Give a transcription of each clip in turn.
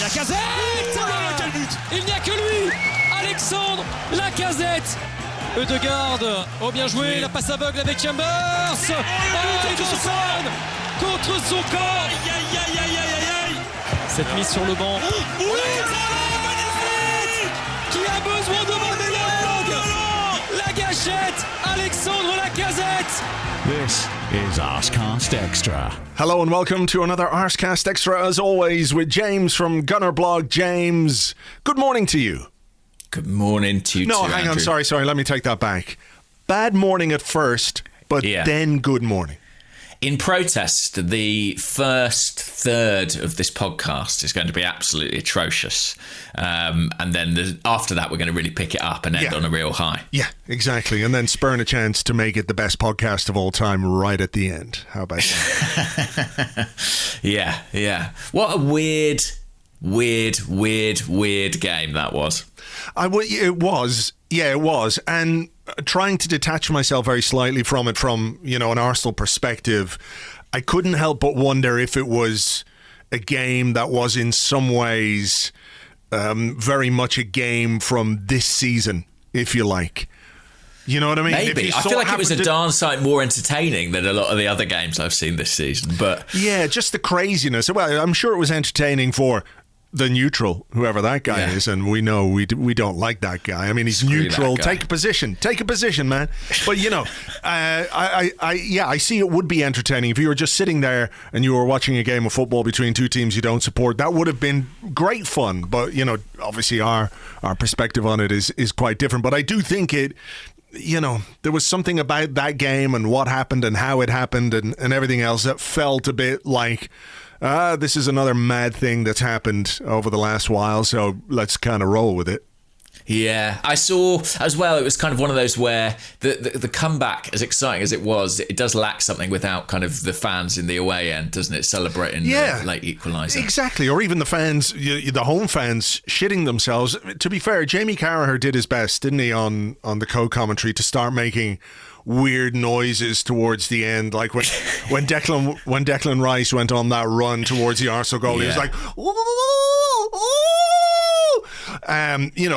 Et Lacazette. Quel but! Il n'y a que lui, Alexandre Lacazette. Odegaard, oh bien joué, la passe aveugle avec Chambers. Il sonne contre son corps. Aïe. Cette mise sur le banc. Qui a besoin de monologue? La gâchette, Alexandre Lacazette. This is Arsecast Extra. Hello and welcome to another Arsecast Extra, as always, with James from Gunnerblog. James, good morning to you. Good morning to you No, too, hang Andrew. on, sorry, let me take that back. Bad morning at first, but then good morning. In protest, the first third of this podcast is going to be absolutely atrocious. And then after that, we're going to really pick it up and end on a real high. Yeah, exactly. And then spurn a chance to make it the best podcast of all time right at the end. How about that? Yeah. What a weird game that was. It was. And trying to detach myself very slightly from it from, an Arsenal perspective, I couldn't help but wonder if it was a game that was in some ways very much a game from this season, if you like. You know what I mean? Maybe. I feel like it was a darn sight more entertaining than a lot of the other games I've seen this season. But yeah, just the craziness. Well, I'm sure it was entertaining for the neutral, whoever that guy is, and we know we don't like that guy. I mean, he's neutral. Take a position, man. But I see it would be entertaining if you were just sitting there and you were watching a game of football between two teams you don't support. That would have been great fun. But obviously our perspective on it is quite different. But I do think it. There was something about that game and what happened and how it happened and everything else that felt a bit like. This is another mad thing that's happened over the last while, so let's kind of roll with it. Yeah, I saw as well, it was kind of one of those where the comeback, as exciting as it was, it does lack something without kind of the fans in the away end, doesn't it? Celebrating the late equaliser. Exactly, or even the fans, the home fans shitting themselves. To be fair, Jamie Carragher did his best, didn't he, on the co-commentary to start making weird noises towards the end, like when Declan Rice went on that run towards the Arsenal goal, he was like, ooh, ooh.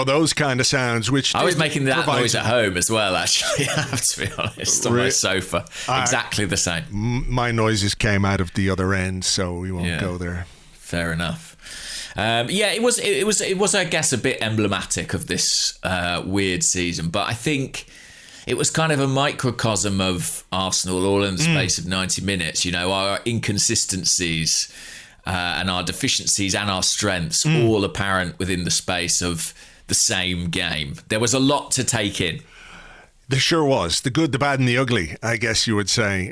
Those kind of sounds. Which I was making that noise at home as well. Actually, I have to be honest, on my sofa, exactly the same. My noises came out of the other end, so we won't go there. Fair enough. It was, I guess, a bit emblematic of this weird season, but I think it was kind of a microcosm of Arsenal all in the space of 90 minutes. Our inconsistencies and our deficiencies and our strengths all apparent within the space of the same game. There was a lot to take in. There sure was. The good, the bad and the ugly, I guess you would say.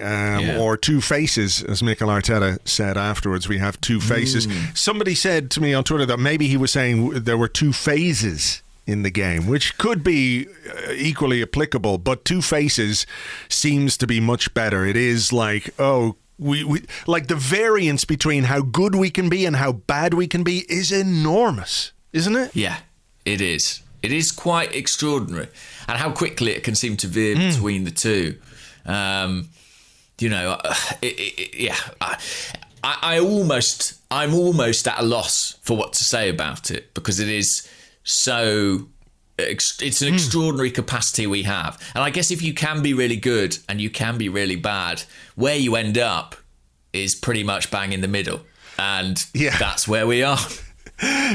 Or two faces, as Mikel Arteta said afterwards. We have two faces. Somebody said to me on Twitter that maybe he was saying there were two phases in the game, which could be equally applicable, but two faces seems to be much better. It is like, we like the variance between how good we can be and how bad we can be is enormous, isn't it? Yeah, it is. It is quite extraordinary, and how quickly it can seem to veer between the two. I'm almost at a loss for what to say about it, because it is so. It's an extraordinary capacity we have, and I guess if you can be really good and you can be really bad, where you end up is pretty much bang in the middle, and that's where we are.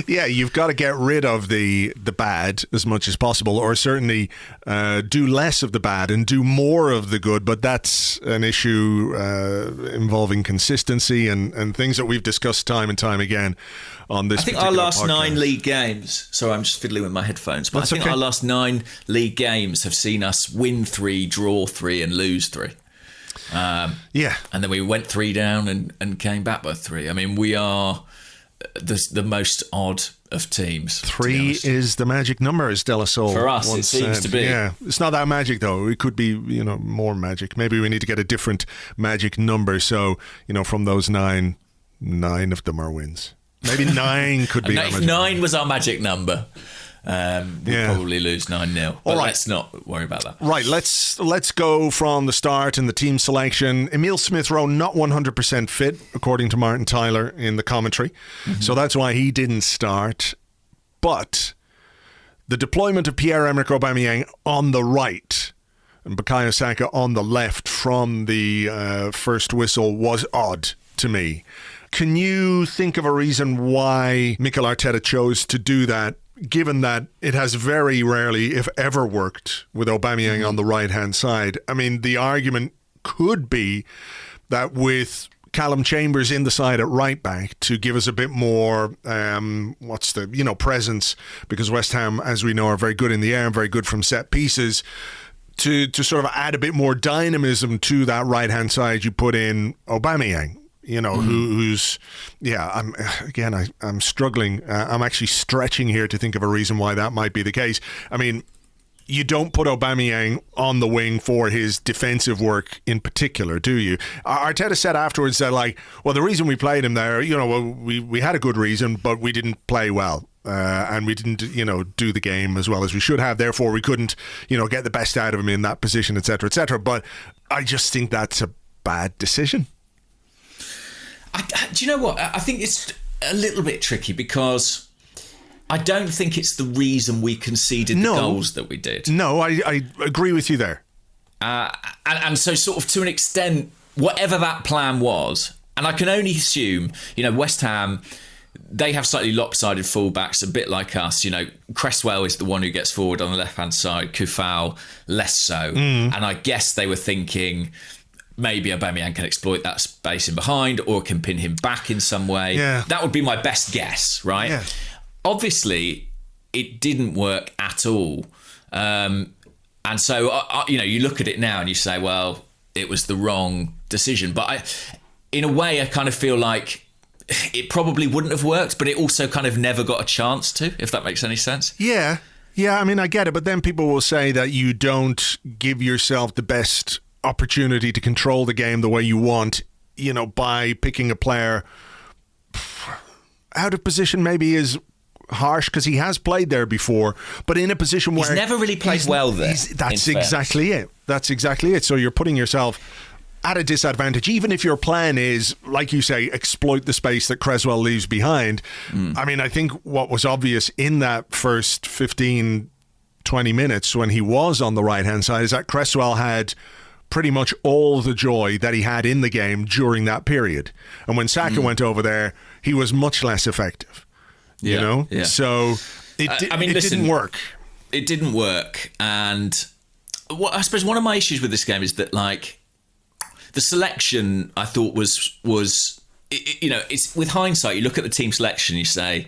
Yeah, you've got to get rid of the bad as much as possible, or certainly do less of the bad and do more of the good. But that's an issue involving consistency and things that we've discussed time and time again on this. I think our last podcast. 9 league games. Sorry, I'm just fiddling with my headphones. But I think our last 9 league games have seen us win 3, draw 3, and lose 3. And then we went 3 down and came back by 3. I mean, we are the most odd of teams. 3 is the magic number, as De La Soul for us once it seems said. to be. Yeah, it's not that magic though. It could be more magic. Maybe we need to get a different magic number. So from those 9 of them are wins. Maybe 9 could be. 9 was our magic number. We'll probably lose 9-0. But let's not worry about that. Right, let's go from the start and the team selection. Emile Smith-Rowe not 100% fit, according to Martin Tyler in the commentary. Mm-hmm. So that's why he didn't start. But the deployment of Pierre-Emerick Aubameyang on the right and Bukayo Saka on the left from the first whistle was odd to me. Can you think of a reason why Mikel Arteta chose to do that, given that it has very rarely, if ever, worked with Aubameyang on the right-hand side? I mean, the argument could be that with Calum Chambers in the side at right back to give us a bit more, presence, because West Ham, as we know, are very good in the air and very good from set pieces. To sort of add a bit more dynamism to that right-hand side, you put in Aubameyang. Who's I'm struggling. I'm actually stretching here to think of a reason why that might be the case. I mean, you don't put Aubameyang on the wing for his defensive work in particular, do you? Arteta said afterwards that, the reason we played him there, we had a good reason, but we didn't play well. And we didn't, do the game as well as we should have. Therefore, we couldn't, get the best out of him in that position, etc., etc. But I just think that's a bad decision. Do you know what? I think it's a little bit tricky because I don't think it's the reason we conceded the goals that we did. No, I agree with you there. And so sort of to an extent, whatever that plan was, and I can only assume, West Ham, they have slightly lopsided fullbacks, a bit like us. Cresswell is the one who gets forward on the left-hand side, Kufal less so. And I guess they were thinking maybe Aubameyang can exploit that space in behind or can pin him back in some way. Yeah. That would be my best guess, right? Yeah. Obviously, it didn't work at all. And so, you look at it now and you say, well, it was the wrong decision. But in a way, I kind of feel like it probably wouldn't have worked, but it also kind of never got a chance to, if that makes any sense. Yeah. Yeah, I mean, I get it. But then people will say that you don't give yourself the best opportunity to control the game the way you want, by picking a player out of position. Maybe is harsh because he has played there before, but in a position where he's never really played well there. That's exactly it. That's exactly it. So you're putting yourself at a disadvantage, even if your plan is, like you say, exploit the space that Cresswell leaves behind. I mean, I think what was obvious in that first 15, 20 minutes when he was on the right-hand side is that Cresswell had pretty much all the joy that he had in the game during that period. And when Saka went over there, he was much less effective. Yeah. So it didn't work. It didn't work. And I suppose one of my issues with this game is that, the selection I thought was it's with hindsight, you look at the team selection, you say,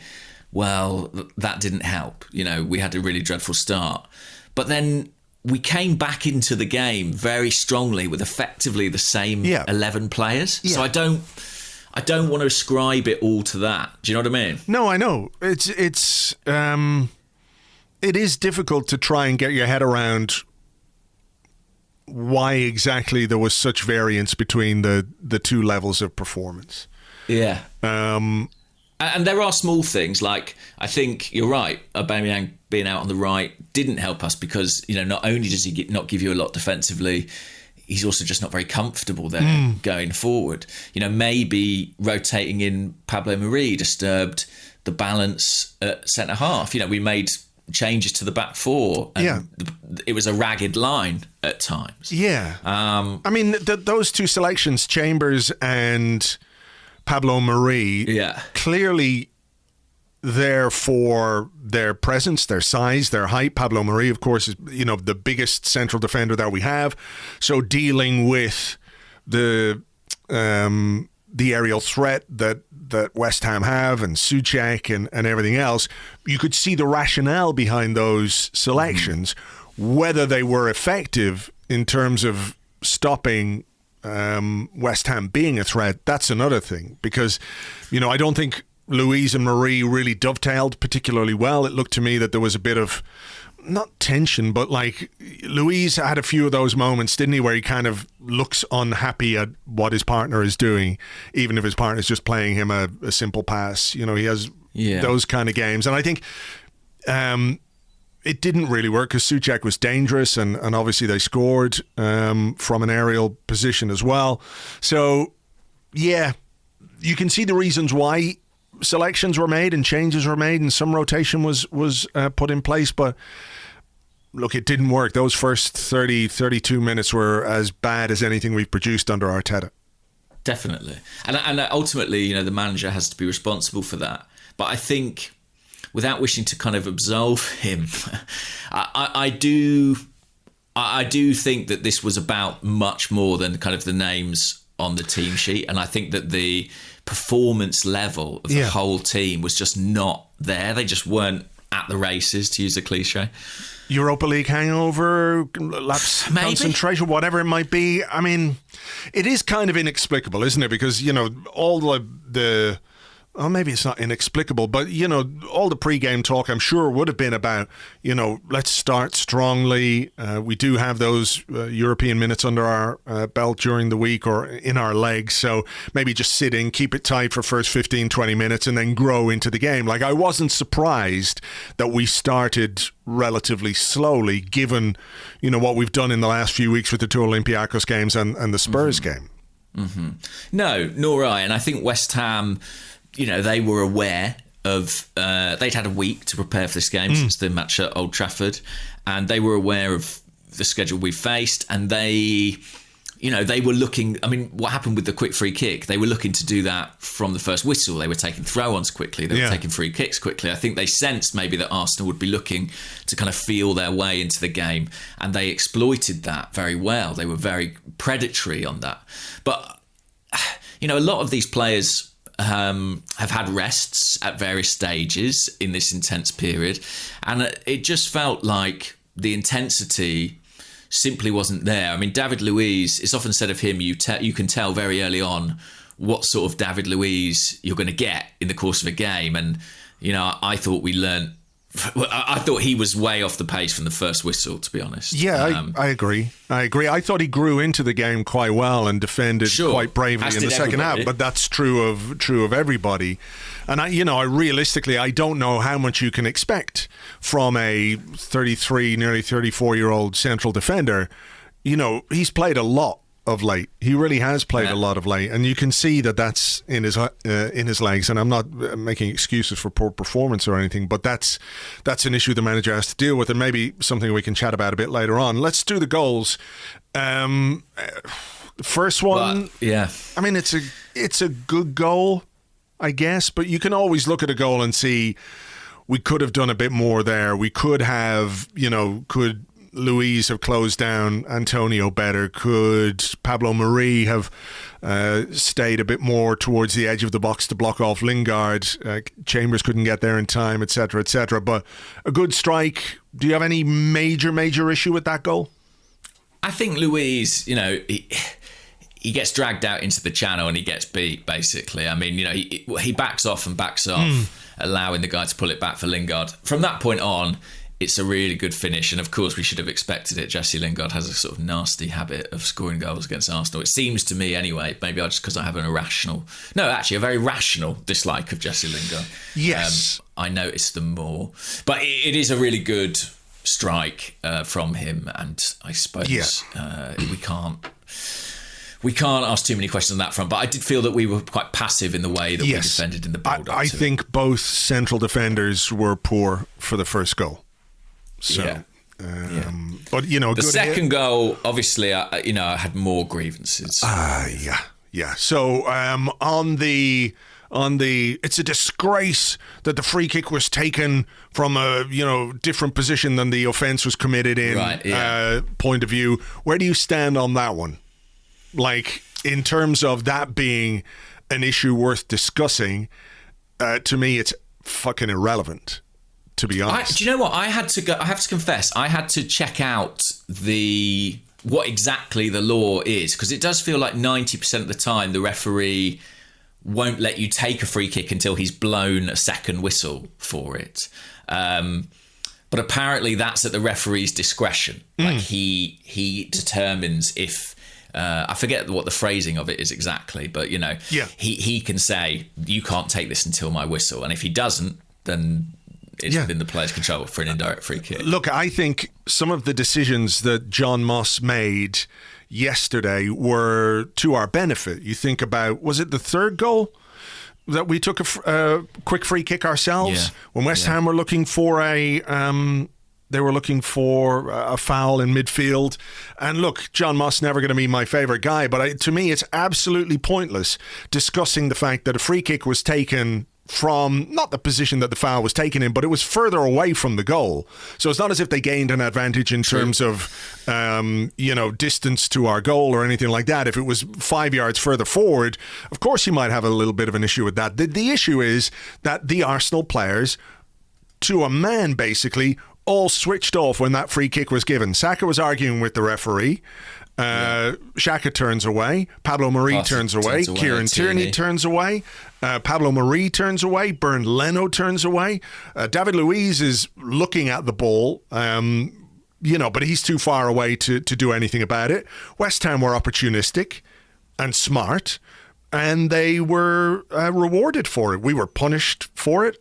well, that didn't help. We had a really dreadful start. But then we came back into the game very strongly with effectively the same 11 players. Yeah. So I don't want to ascribe it all to that. Do you know what I mean? No, I know. It is difficult to try and get your head around why exactly there was such variance between the two levels of performance. Yeah. And there are small things, like I think you're right, Aubameyang being out on the right didn't help us because, not only does he not give you a lot defensively, he's also just not very comfortable there going forward. Maybe rotating in Pablo Mari disturbed the balance at centre-half. We made changes to the back four and it was a ragged line at times. Yeah. I mean, those two selections, Chambers and Pablo Mari, clearly there for their presence, their size, their height. Pablo Mari, of course, is the biggest central defender that we have. So dealing with the aerial threat that West Ham have and Souček and everything else, you could see the rationale behind those selections. Whether they were effective in terms of stopping West Ham being a threat, that's another thing, because I don't think Luiz and Marie really dovetailed particularly well. It looked to me that there was a bit of not tension, but Luiz had a few of those moments, didn't he, where he kind of looks unhappy at what his partner is doing, even if his partner is just playing him a simple pass. He has those kind of games. And I think it didn't really work because Souček was dangerous, and obviously they scored from an aerial position as well. So, yeah, you can see the reasons why selections were made and changes were made and some rotation was put in place. But, look, it didn't work. Those first 30, 32 minutes were as bad as anything we've produced under Arteta. Definitely. And ultimately, the manager has to be responsible for that. But I think, without wishing to kind of absolve him, I do think that this was about much more than kind of the names on the team sheet. And I think that the performance level of the whole team was just not there. They just weren't at the races, to use a cliche. Europa League hangover, lapse concentration, whatever it might be. I mean, it is kind of inexplicable, isn't it? Because, all the maybe it's not inexplicable, but, all the pre-game talk, I'm sure, would have been about, let's start strongly. We do have those European minutes under our belt during the week or in our legs. So maybe just sit in, keep it tight for first 15, 20 minutes and then grow into the game. Like, I wasn't surprised that we started relatively slowly, given, what we've done in the last few weeks with the two Olympiacos games and the Spurs game. Mm-hmm. No, nor I. And I think West Ham, they were aware of, they'd had a week to prepare for this game since the match at Old Trafford, and they were aware of the schedule we faced, and they were looking, what happened with the quick free kick? They were looking to do that from the first whistle. They were taking throw-ons quickly. They were taking free kicks quickly. I think they sensed maybe that Arsenal would be looking to kind of feel their way into the game, and they exploited that very well. They were very predatory on that. But, a lot of these players have had rests at various stages in this intense period, and it just felt like the intensity simply wasn't there. David Luiz, it's often said of him, you can tell very early on what sort of David Luiz you're going to get in the course of a game, and I thought I thought he was way off the pace from the first whistle, to be honest. Yeah, I agree. I thought he grew into the game quite well and defended quite bravely in the second half. But that's true of everybody. And I realistically, I don't know how much you can expect from a 33, nearly 34-year-old central defender. He's played a lot of late. He really has played a lot of late, and you can see that that's in his legs. And I'm not making excuses for poor performance or anything, but that's an issue the manager has to deal with, and maybe something we can chat about a bit later on. Let's do the goals. The first one, it's a good goal, I guess, but you can always look at a goal and see we could have done a bit more there. We could have, could Luiz have closed down Antonio better? Could Pablo Mari have stayed a bit more towards the edge of the box to block off Lingard? Chambers couldn't get there in time, etc., etc. But a good strike. Do you have any major issue with that goal? I think Luiz, he gets dragged out into the channel and he gets beat, basically. He backs off, allowing the guy to pull it back for Lingard. From that point on, it's a really good finish, and of course we should have expected it. Jesse Lingard has a sort of nasty habit of scoring goals against Arsenal. It seems to me anyway, maybe just because I have a very rational dislike of Jesse Lingard. Yes. I notice them more. But it is a really good strike from him, and I suppose we can't ask too many questions on that front, but I did feel that we were quite passive in the way that we defended in the build-up. I think both central defenders were poor for the first goal. So, but the second goal, obviously, I had more grievances. Yeah. So on the it's a disgrace that the free kick was taken from a different position than the offence was committed in. Point of view. Where do you stand on that one? Like, in terms of that being an issue worth discussing, to me, it's fucking irrelevant. To be honest, do you know what? I have to confess, I had to check out what exactly the law is, because it does feel like 90% of the time the referee won't let you take a free kick until he's blown a second whistle for it. But apparently that's at the referee's discretion. Like he determines if. I forget what the phrasing of it is exactly, but he can say, you can't take this until my whistle, and if he doesn't, then is within the player's control for an indirect free kick. Look, I think some of the decisions that John Moss made yesterday were to our benefit. You think about, was it the third goal that we took a quick free kick ourselves when West Ham were looking for a foul in midfield? And look, John Moss never going to be my favourite guy, but to me it's absolutely pointless discussing the fact that a free kick was taken from not the position that the foul was taken in, but it was further away from the goal. So it's not as if they gained an advantage in terms of distance to our goal or anything like that. If it was 5 yards further forward, of course you might have a little bit of an issue with that. The issue is that the Arsenal players, to a man basically, all switched off when that free kick was given. Saka was arguing with the referee. Xhaka turns away. Pablo Mari turns away. Kieran Tierney turns away. Pablo Mari turns away. Bernd Leno turns away. David Luiz is looking at the ball, but he's too far away to do anything about it. West Ham were opportunistic and smart, and they were rewarded for it. We were punished for it,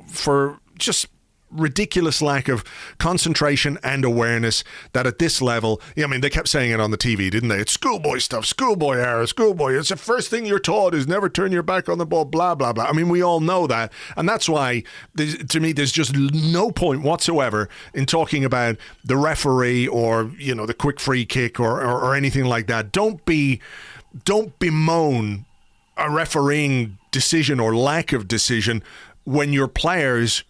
for just ridiculous lack of concentration and awareness that at this level, they kept saying it on the TV, didn't they? It's schoolboy stuff, schoolboy error, schoolboy. It's the first thing you're taught is never turn your back on the ball, blah, blah, blah. We all know that. And that's why, to me, there's just no point whatsoever in talking about the referee or, the quick free kick or anything like that. Don't bemoan a refereeing decision or lack of decision when your players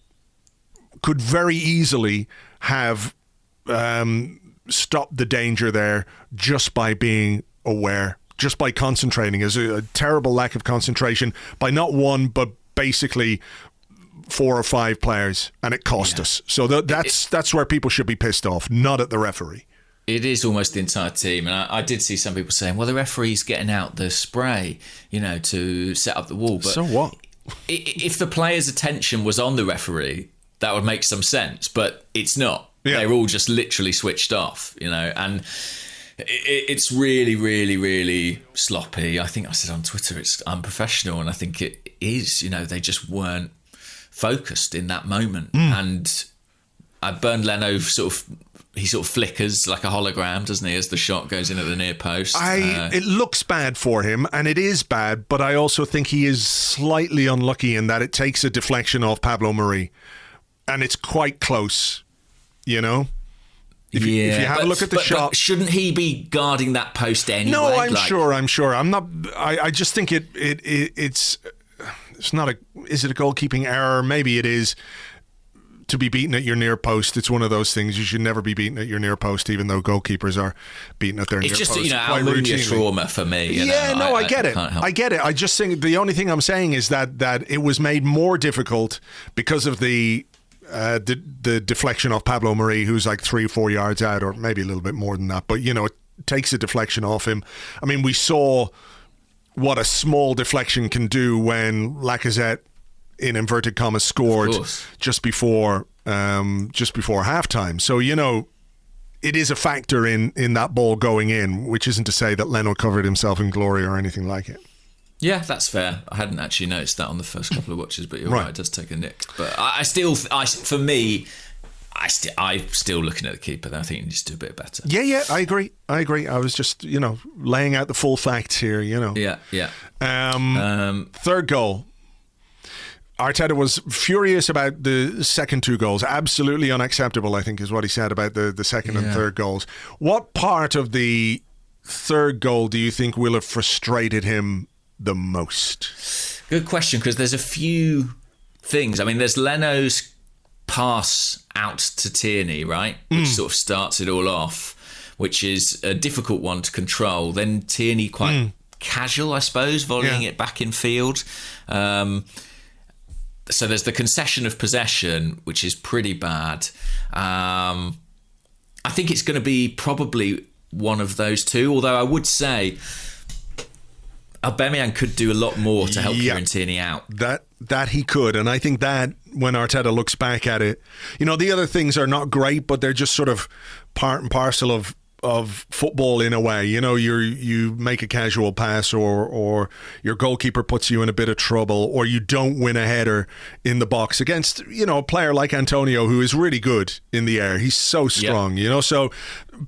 could very easily have stopped the danger there just by being aware, just by concentrating. There's a terrible lack of concentration by not one, but basically 4 or 5 players, and it cost us. So that's where people should be pissed off, not at the referee. It is almost the entire team. And I did see some people saying, well, the referee's getting out the spray, to set up the wall. But so what? If the players' attention was on the referee, that would make some sense, but it's not. Yeah. They're all just literally switched off, and it's really, really, really sloppy. I think I said on Twitter it's unprofessional, and I think it is. They just weren't focused in that moment. And Bernd Leno sort of flickers like a hologram, doesn't he, as the shot goes in at the near post. It looks bad for him, and it is bad, but I also think he is slightly unlucky in that it takes a deflection off Pablo Mari. And it's quite close, If you have a look at the shot, but shouldn't he be guarding that post anyway? No, I'm sure. I'm not. I just think it's not a. Is it a goalkeeping error? Maybe it is. To be beaten at your near post, it's one of those things. You should never be beaten at your near post, even though goalkeepers are beaten at their near post. It's just Almunia trauma for me. I get it. I get it. I just think the only thing I'm saying is that it was made more difficult because of the deflection off Pablo Mari, who's like 3 or 4 yards out, or maybe a little bit more than that. But, it takes a deflection off him. We saw what a small deflection can do when Lacazette, in inverted commas, scored just before halftime. So, it is a factor in that ball going in, which isn't to say that Leno covered himself in glory or anything like it. Yeah, that's fair. I hadn't actually noticed that on the first couple of watches, but you're right, it does take a nick. But I'm still looking at the keeper. I think he needs to do a bit better. Yeah, I agree. I was just, laying out the full facts here, Yeah. Third goal. Arteta was furious about the second 2 goals. Absolutely unacceptable, I think, is what he said about the second and third goals. What part of the third goal do you think will have frustrated him the most? Good question, because there's a few things. There's Leno's pass out to Tierney, right? Which sort of starts it all off, which is a difficult one to control. Then Tierney quite casual, I suppose, volleying it back in field. So there's the concession of possession, which is pretty bad. I think it's going to be probably one of those two, although I would say Aubameyang could do a lot more to help Kieran Tierney out. That he could, and I think that when Arteta looks back at it, the other things are not great, but they're just sort of part and parcel of football in a way. You know, you make a casual pass, or your goalkeeper puts you in a bit of trouble, or you don't win a header in the box against, you know, a player like Antonio, who is really good in the air. He's so strong, you know. So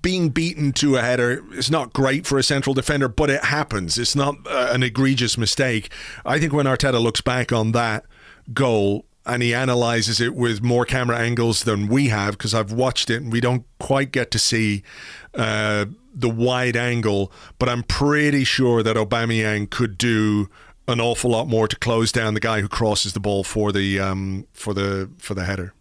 being beaten to a header is not great for a central defender, but it happens. It's not an egregious mistake. I think when Arteta looks back on that goal and he analyses it with more camera angles than we have, because I've watched it and we don't quite get to see the wide angle, but I'm pretty sure that Aubameyang could do an awful lot more to close down the guy who crosses the ball for the header.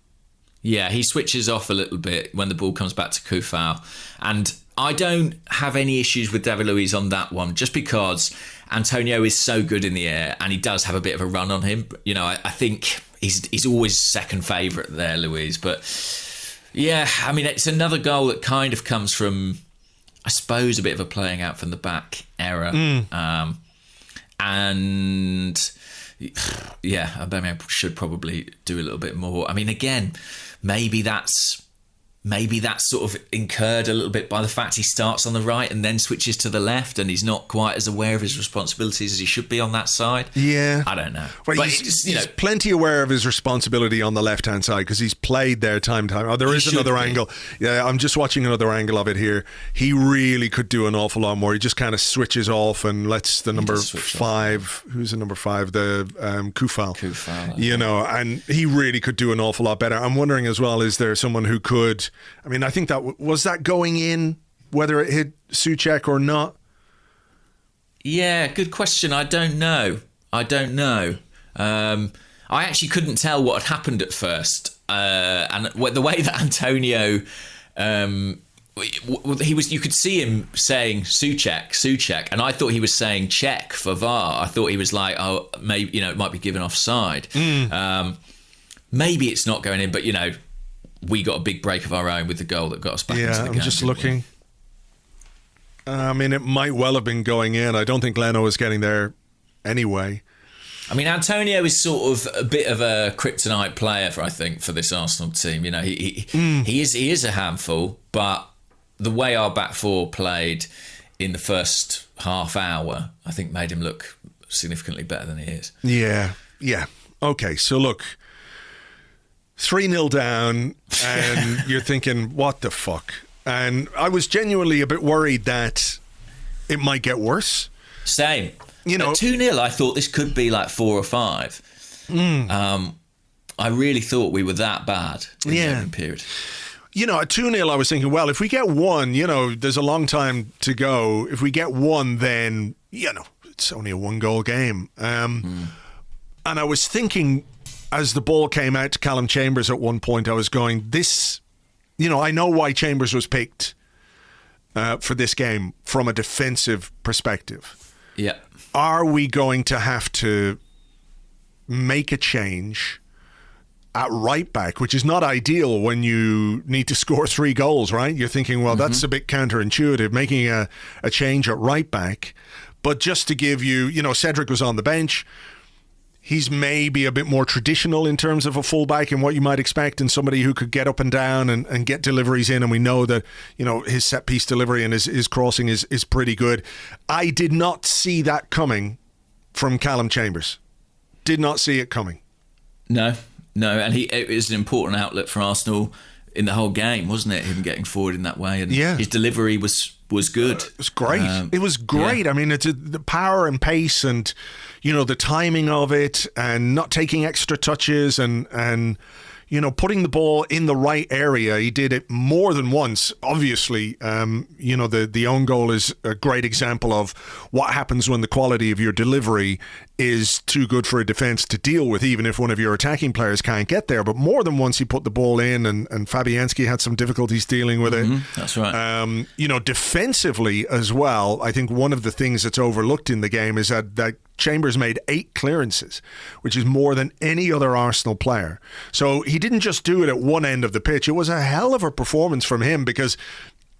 Yeah, he switches off a little bit when the ball comes back to Kufau. And I don't have any issues with David Luiz on that one, just because Antonio is so good in the air and he does have a bit of a run on him. You know, I think he's always second favourite there, Luiz. But yeah, I mean, it's another goal that kind of comes from, I suppose, a bit of a playing out from the back error. And yeah, Aubameyang should probably do a little bit more. I mean, again, maybe that's sort of incurred a little bit by the fact he starts on the right and then switches to the left, and he's not quite as aware of his responsibilities as he should be on that side. Yeah. I don't know. Well, but he's plenty aware of his responsibility on the left-hand side, because he's played there time to time. Oh, there is another angle. Yeah, I'm just watching another angle of it here. He really could do an awful lot more. He just kind of switches off and lets the number 5, who's the number 5? The Kufal. You know, and he really could do an awful lot better. I'm wondering as well, is there someone who could... I mean, I think that was that going in, whether it hit Souček or not? Yeah, good question. I don't know. I actually couldn't tell what had happened at first. And the way that Antonio... you could see him saying Souček, and I thought he was saying check for VAR. I thought he was like, oh, maybe, you know, it might be given offside. Maybe it's not going in, but, you know, we got a big break of our own with the goal that got us back into the game. I'm just looking. I mean, it might well have been going in. I don't think Leno was getting there anyway. I mean, Antonio is sort of a bit of a kryptonite player, I think, for this Arsenal team. You know, he is a handful, but the way our back four played in the first half hour, I think, made him look significantly better than he is. Yeah. Okay, so look, 3-0 down, and you're thinking, what the fuck? And I was genuinely a bit worried that it might get worse. Same. You know, at 2-0, I thought this could be like 4 or 5. I really thought we were that bad in the opening period. You know, at 2-0, I was thinking, well, if we get 1, you know, there's a long time to go. If we get 1, then, you know, it's only a 1-goal game. And I was thinking, as the ball came out to Calum Chambers at one point, I was going, this, you know, I know why Chambers was picked for this game from a defensive perspective. Yeah. Are we going to have to make a change at right back, which is not ideal when you need to score 3 goals, right? You're thinking, well, that's a bit counterintuitive, making a change at right back. But just to give you, you know, Cedric was on the bench. He's maybe a bit more traditional in terms of a fullback and what you might expect, and somebody who could get up and down and get deliveries in. And we know that, you know, his set piece delivery and his crossing is pretty good. I did not see that coming from Calum Chambers. Did not see it coming. No, and it was an important outlet for Arsenal in the whole game, wasn't it? Him getting forward in that way, and his delivery was good. It was great. It was great. Yeah. I mean, it's the power and pace, and you know, the timing of it, and not taking extra touches, and you know, putting the ball in the right area. He did it more than once. Obviously, you know, the own goal is a great example of what happens when the quality of your delivery is too good for a defence to deal with, even if one of your attacking players can't get there. But more than once he put the ball in, and Fabianski had some difficulties dealing with it. That's right. You know, defensively as well, I think one of the things that's overlooked in the game is that Chambers made 8 clearances, which is more than any other Arsenal player. So he didn't just do it at one end of the pitch. It was a hell of a performance from him, because,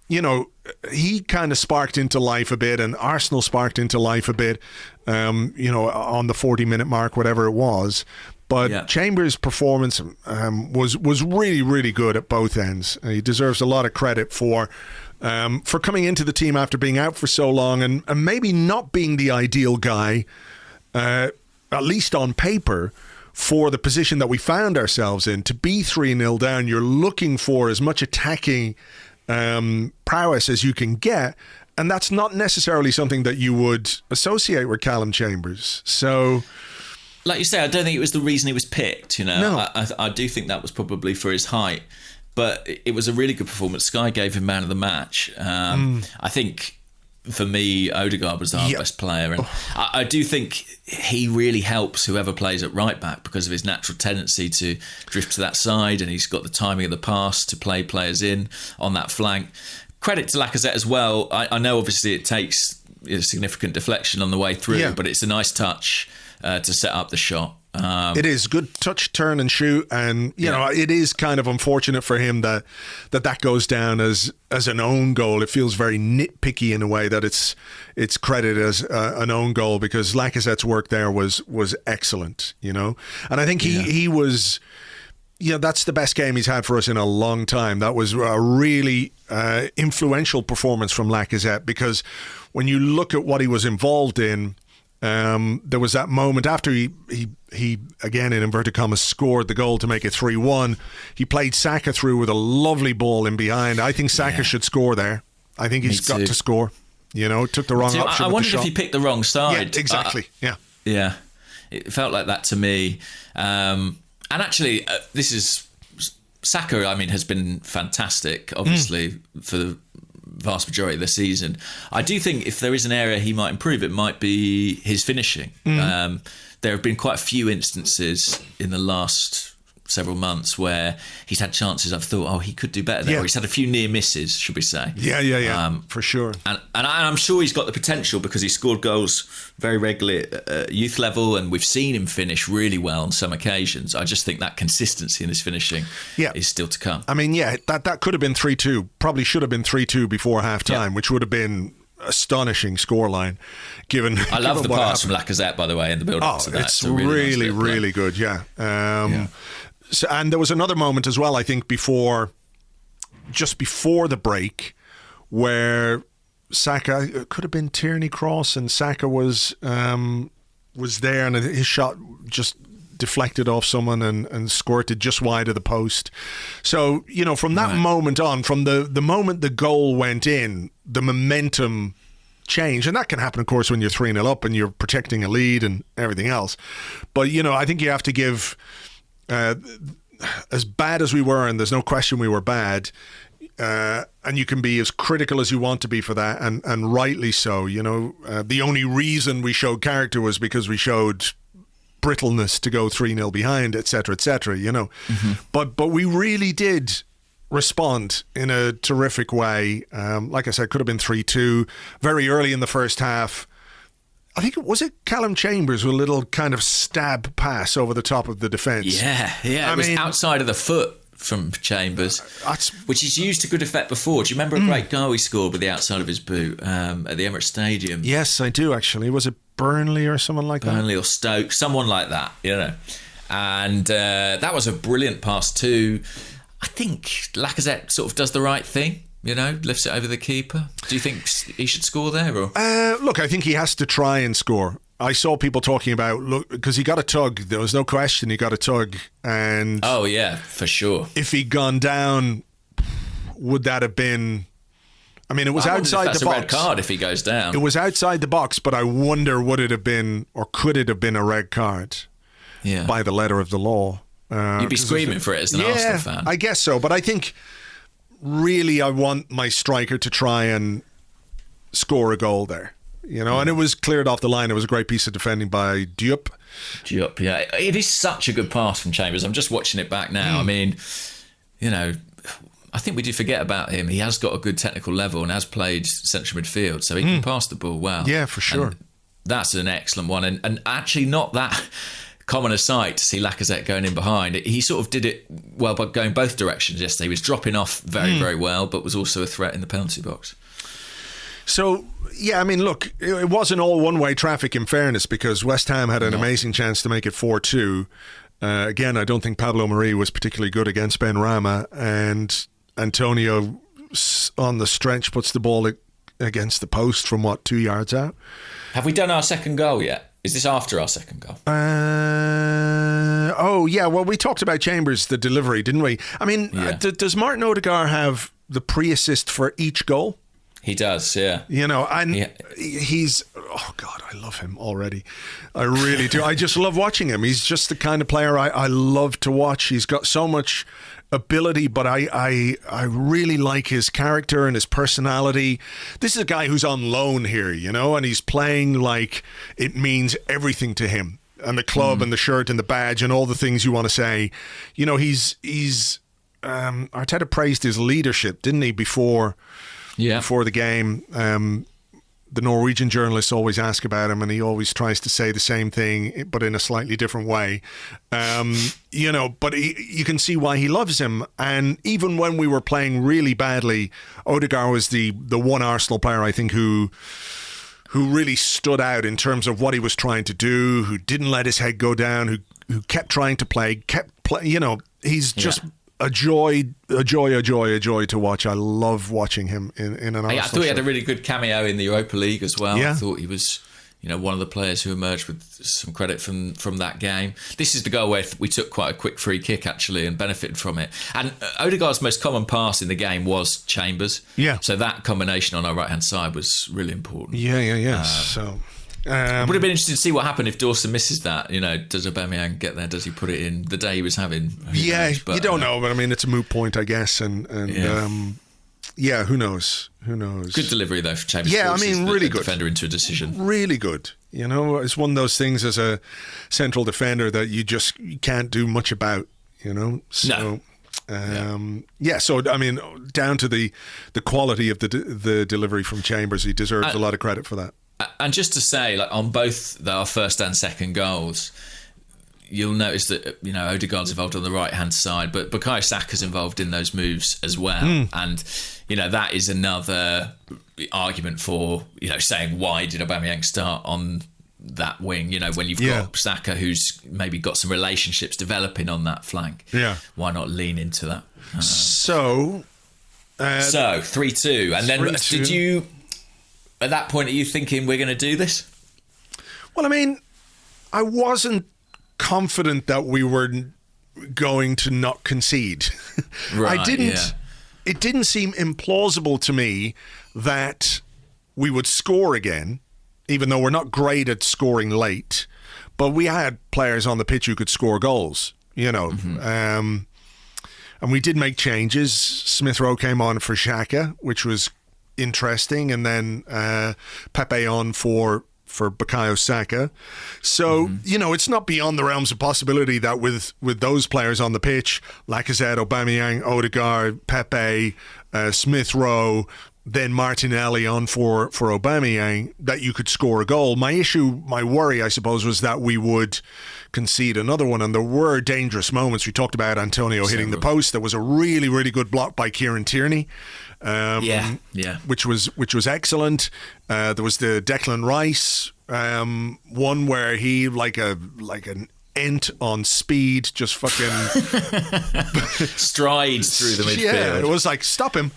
you know, he kind of sparked into life a bit, and Arsenal sparked into life a bit, you know, on the 40-minute mark, whatever it was. But Chambers' performance was really, really good at both ends. He deserves a lot of credit for for coming into the team after being out for so long and maybe not being the ideal guy, at least on paper, for the position that we found ourselves in. To be 3-0 down, you're looking for as much attacking prowess as you can get, and that's not necessarily something that you would associate with Calum Chambers. So, like you say, I don't think it was the reason he was picked. No. I do think that was probably for his height, but it was a really good performance. Sky gave him man of the match. I think, for me, Odegaard was our best player, and I do think he really helps whoever plays at right back because of his natural tendency to drift to that side, and he's got the timing of the pass to play players in on that flank. Credit to Lacazette as well. I know obviously it takes a significant deflection on the way through, but it's a nice touch to set up the shot. It is good touch, turn and shoot, and you know it is kind of unfortunate for him that goes down as an own goal. It feels very nitpicky in a way that it's credited as an own goal, because Lacazette's work there was excellent, and I think he was. That's the best game he's had for us in a long time. That was a really influential performance from Lacazette, because when you look at what he was involved in. There was that moment after he again in inverted commas scored the goal to make it 3-1. He played Saka through with a lovely ball in behind. I think Saka should score there. I think he's got to score. Took the wrong option. I wondered if he picked the wrong side. Yeah, exactly. Yeah, it felt like that to me. And actually, this is Saka. I mean, has been fantastic. Obviously for the vast majority of the season. I do think if there is an area he might improve, it might be his finishing. There have been quite a few instances in the last several months where he's had chances I've thought, he could do better there. Or he's had a few near misses, should we say. Yeah, for sure. And I'm sure he's got the potential, because he scored goals very regularly at youth level, and we've seen him finish really well on some occasions. I just think that consistency in his finishing is still to come. I mean, that could have been 3-2. Probably should have been 3-2 before half-time, which would have been astonishing scoreline, given. I love the pass from Lacazette, by the way, in the build-up to that. It's really good, So, and there was another moment as well, I think, just before the break, where Saka, it could have been Tierney cross, and Saka was there, and his shot just deflected off someone and squirted just wide of the post. So, from that moment on, from the moment the goal went in, the momentum changed. And that can happen, of course, when you're 3-0 up and you're protecting a lead and everything else. But, I think you have to give... as bad as we were, and there's no question we were bad, and you can be as critical as you want to be for that, and rightly so. The only reason we showed character was because we showed brittleness to go 3-0 behind, etc., etc. But we really did respond in a terrific way. Like I said, could have been 3-2 very early in the first half. I think it was Calum Chambers with a little kind of stab pass over the top of the defence. Yeah. It was outside of the foot from Chambers, which he's used to good effect before. Do you remember a great goal he scored with the outside of his boot at the Emirates Stadium? Yes, I do, actually. Was it Burnley or someone like that? Burnley or Stoke, someone like that, And that was a brilliant pass too. I think Lacazette sort of does the right thing. Lifts it over the keeper. Do you think he should score there? Or? Look, I think he has to try and score. I saw people talking about, because he got a tug. There was no question he got a tug. And oh, yeah, for sure. If he'd gone down, would that have been... I mean, it was outside the box. That's a red card if he goes down. It was outside the box, but I wonder, would it have been, or could it have been a red card by the letter of the law? You'd be screaming for it as an Arsenal fan. I guess so, but I think... Really, I want my striker to try and score a goal there, and it was cleared off the line. It was a great piece of defending by Diop. Yeah. It is such a good pass from Chambers. I'm just watching it back now. I mean, I think we do forget about him. He has got a good technical level and has played central midfield, so he can pass the ball well. Yeah, for sure. And that's an excellent one. And actually not that... common a sight to see Lacazette going in behind. He sort of did it well by going both directions yesterday. He was dropping off very, very well, but was also a threat in the penalty box. So, I mean, look, it wasn't all one-way traffic, in fairness, because West Ham had an amazing chance to make it 4-2. Again, I don't think Pablo Mari was particularly good against Ben Rama, and Antonio on the stretch puts the ball against the post from 2 yards out. Have we done our second goal yet? Is this after our second goal? Oh yeah. Well, we talked about Chambers, the delivery, didn't we? I mean, does Martin Odegaard have the pre-assist for each goal? He does, yeah. And he's, oh God, I love him already. I really do. I just love watching him. He's just the kind of player I love to watch. He's got so much ability, but I really like his character and his personality. This is a guy who's on loan here, and he's playing like it means everything to him, and the club and the shirt and the badge and all the things you want to say. He's Arteta praised his leadership, didn't he, before the game. The Norwegian journalists always ask about him, and he always tries to say the same thing, but in a slightly different way. But you can see why he loves him. And even when we were playing really badly, Odegaard was the one Arsenal player, I think, who really stood out in terms of what he was trying to do, who didn't let his head go down, who kept trying to play, he's just... A joy to watch. I love watching him in an Arsenal I thought he had a really good cameo in the Europa League as well. Yeah. I thought he was, one of the players who emerged with some credit from that game. This is the goal where we took quite a quick free kick, actually, and benefited from it. And Odegaard's most common pass in the game was Chambers. Yeah. So that combination on our right-hand side was really important. Yeah. So... it would have been interesting to see what happened if Dawson misses that. Does Aubameyang get there? Does he put it in the day he was having? Who knows? But, you don't know, but I mean, it's a moot point, I guess. And who knows? Good delivery though for Chambers. Yeah, I mean, really good defender into a decision. Really good. It's one of those things as a central defender that you can't do much about. So. No. So I mean, down to the quality of the delivery from Chambers, he deserves a lot of credit for that. And just to say, like on both our first and second goals, you'll notice that Odegaard's involved on the right hand side, but Bukayo Saka's involved in those moves as well. And that is another argument for saying, why did Aubameyang start on that wing? When you've got Saka, who's maybe got some relationships developing on that flank. Why not lean into that? So 3-2, and then 3-2. Did you? At that point, are you thinking we're going to do this? Well, I mean, I wasn't confident that we were going to not concede. Right, I didn't. It didn't seem implausible to me that we would score again, even though we're not great at scoring late. But we had players on the pitch who could score goals, and we did make changes. Smith Rowe came on for Xhaka, which was interesting, and then Pepe on for Bukayo Saka. So it's not beyond the realms of possibility that with those players on the pitch, Lacazette, Aubameyang, Odegaard, Pepe, Smith Rowe, then Martinelli on for Aubameyang, that you could score a goal. My worry, I suppose, was that we would concede another one, and there were dangerous moments. We talked about Antonio hitting the post. There was a really, really good block by Kieran Tierney. Which was excellent. There was the Declan Rice one where he like an ent on speed just fucking strides through the midfield. Yeah, it was like stop him.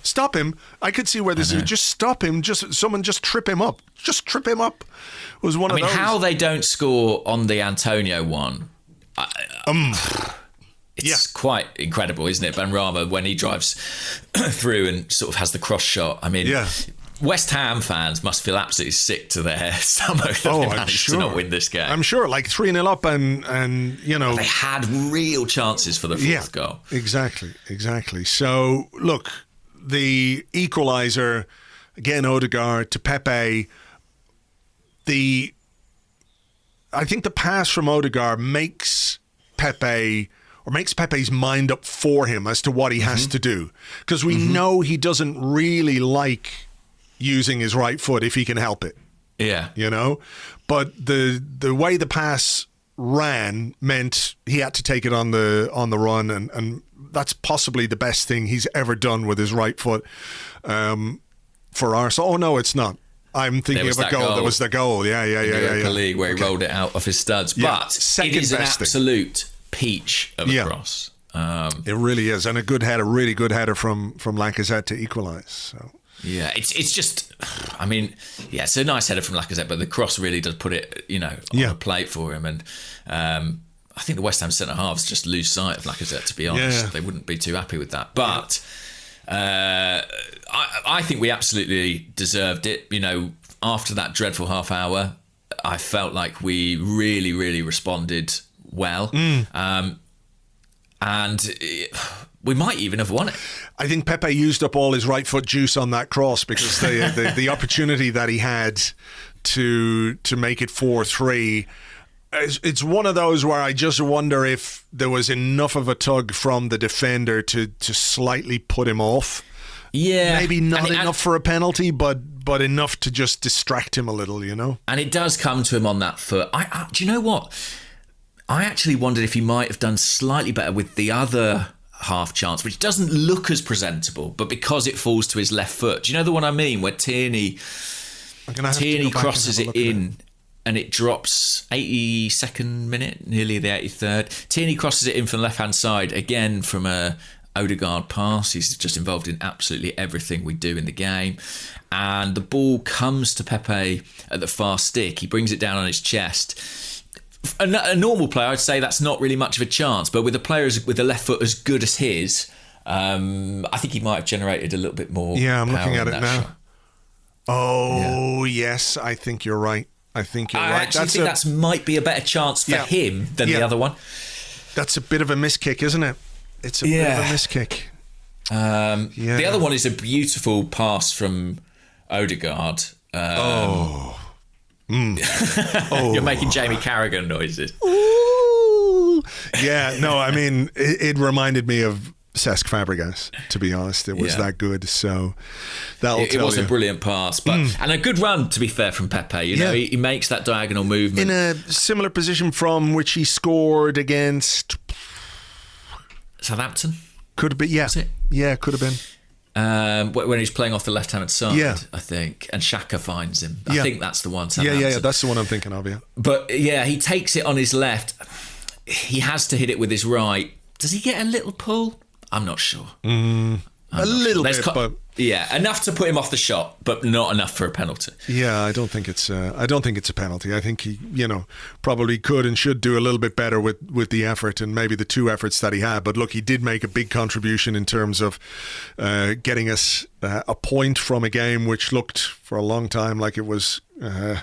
I could see where this is. Just stop him. Someone trip him up. It was one of those. How they don't score on the Antonio one. It's quite incredible, isn't it? Benrahma, when he drives through and sort of has the cross shot. I mean, West Ham fans must feel absolutely sick to their stomach that they managed to not win this game. I'm sure, like 3-0 up and they had real chances for the fourth goal. Exactly. So, look, the equaliser, again, Odegaard to Pepe. I think the pass from Odegaard makes Pepe's mind up for him as to what he has to do. Because we know he doesn't really like using his right foot if he can help it. Yeah. But the way the pass ran meant he had to take it on the run, and that's possibly the best thing he's ever done with his right foot for Arsenal. Oh, no, it's not. I'm thinking of a goal. That was the goal. Yeah. Europa League where he rolled it out of his studs. Yeah. But it is an absolute peach of a cross. It really is, and a really good header from Lacazette to equalise. So. Yeah, it's just, I mean, yeah, it's a nice header from Lacazette, but the cross really does put it, on the plate for him. And I think the West Ham centre-halves just lose sight of Lacazette, to be honest. Yeah. They wouldn't be too happy with that. But I think we absolutely deserved it. After that dreadful half hour, I felt like we really, really responded well. And we might even have won it. I think Pepe used up all his right foot juice on that cross, because the opportunity that he had to make it 4-3, it's one of those where I just wonder if there was enough of a tug from the defender to slightly put him off. Yeah, maybe not enough for a penalty, but enough to just distract him a little, And it does come to him on that foot. Do you know what? I actually wondered if he might have done slightly better with the other half chance, which doesn't look as presentable, but because it falls to his left foot. Do you know the one I mean? Where Tierney crosses it in and it drops 82nd minute, nearly the 83rd. Tierney crosses it in from the left-hand side, again from a Odegaard pass. He's just involved in absolutely everything we do in the game. And the ball comes to Pepe at the far stick. He brings it down on his chest. A normal player, I'd say that's not really much of a chance, but with a player with a left foot as good as his, I think he might have generated a little bit more. Yeah, I'm power looking at in it that now. shot. Oh, yes, I think you're right. I think that might be a better chance for him than the other one. That's a bit of a miss kick, isn't it? It's a bit of a miss kick. The other one is a beautiful pass from Odegaard. You're making Jamie Carragher noises. Ooh. Yeah, no, I mean, it reminded me of Cesc Fabregas, to be honest. It was that good, so that'll tell you. It was a brilliant pass, and a good run, to be fair, from Pepe. He makes that diagonal movement. In a similar position from which he scored against Southampton? Could have been, yeah. Was it? Yeah, could have been. When he's playing off the left-hand side, yeah. I think, and Xhaka finds him. I think that's the one. Yeah, that's the one I'm thinking of, yeah. But yeah, he takes it on his left. He has to hit it with his right. Does he get a little pull? I'm not sure. A little bit, but yeah, enough to put him off the shot, but not enough for a penalty. Yeah, I don't think it's a penalty. I think he, probably could and should do a little bit better with the effort and maybe the two efforts that he had. But look, he did make a big contribution in terms of getting us a point from a game which looked for a long time like it was going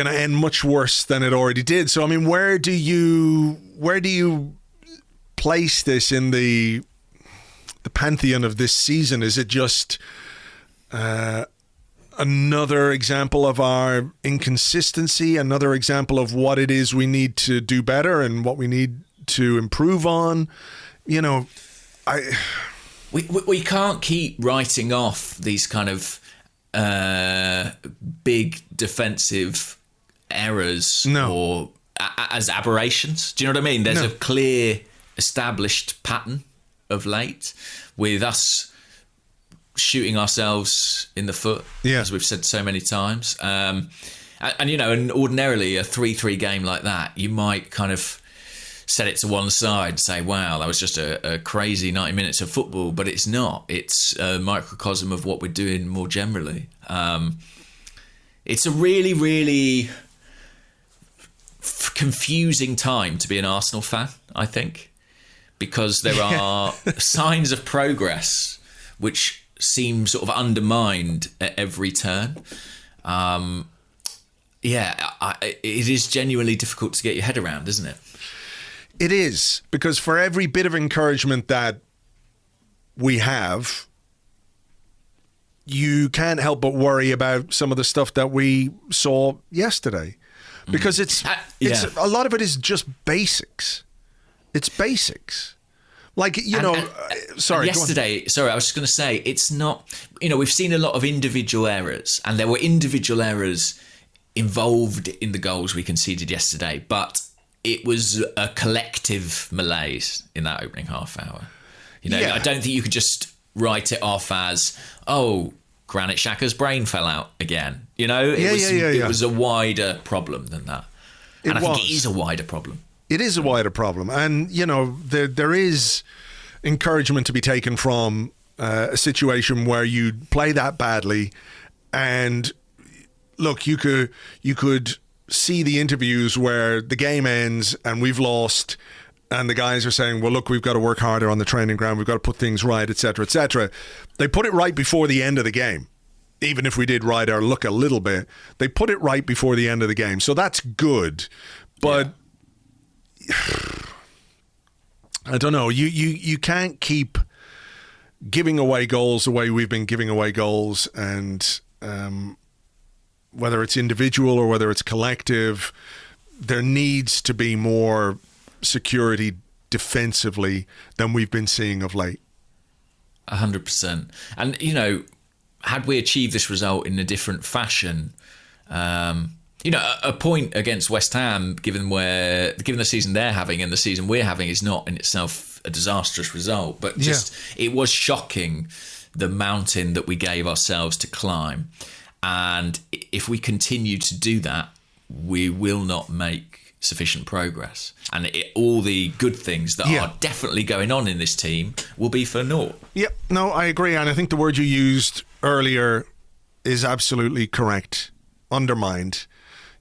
to end much worse than it already did. So I mean, where do you place this in the pantheon of this season? Is it just another example of our inconsistency, another example of what it is we need to do better and what we need to improve on? We can't keep writing off these kind of big defensive errors or as aberrations. Do you know what I mean? There's a clear established pattern of late with us shooting ourselves in the foot, as we've said so many times. And ordinarily a 3-3 game like that, you might kind of set it to one side and say, wow, that was just a crazy 90 minutes of football, but it's not. It's a microcosm of what we're doing more generally. It's a really, really confusing time to be an Arsenal fan, I think, because there are signs of progress which seem sort of undermined at every turn. It is genuinely difficult to get your head around, isn't it? It is, because for every bit of encouragement that we have, you can't help but worry about some of the stuff that we saw yesterday, because it's a lot of it is just basics. It's basics. Like, sorry. Yesterday, I was just going to say, it's not, we've seen a lot of individual errors, and there were individual errors involved in the goals we conceded yesterday, but it was a collective malaise in that opening half hour. I don't think you could just write it off as, Granit Xhaka's brain fell out again. It was a wider problem than that. And I think it is a wider problem. It is a wider problem. And, there is encouragement to be taken from a situation where you play that badly. And look, you could see the interviews where the game ends and we've lost, and the guys are saying, well, look, we've got to work harder on the training ground. We've got to put things right, etc., etc. They put it right before the end of the game. Even if we did ride our luck a little bit, they put it right before the end of the game. So that's good. But I don't know. You can't keep giving away goals the way we've been giving away goals, and whether it's individual or whether it's collective, there needs to be more security defensively than we've been seeing of late. 100%. And, had we achieved this result in a different fashion, a point against West Ham, given the season they're having and the season we're having, is not in itself a disastrous result. But it was shocking, the mountain that we gave ourselves to climb. And if we continue to do that, we will not make sufficient progress. And all the good things that are definitely going on in this team will be for naught. Yep, no, I agree. And I think the word you used earlier is absolutely correct. Undermined.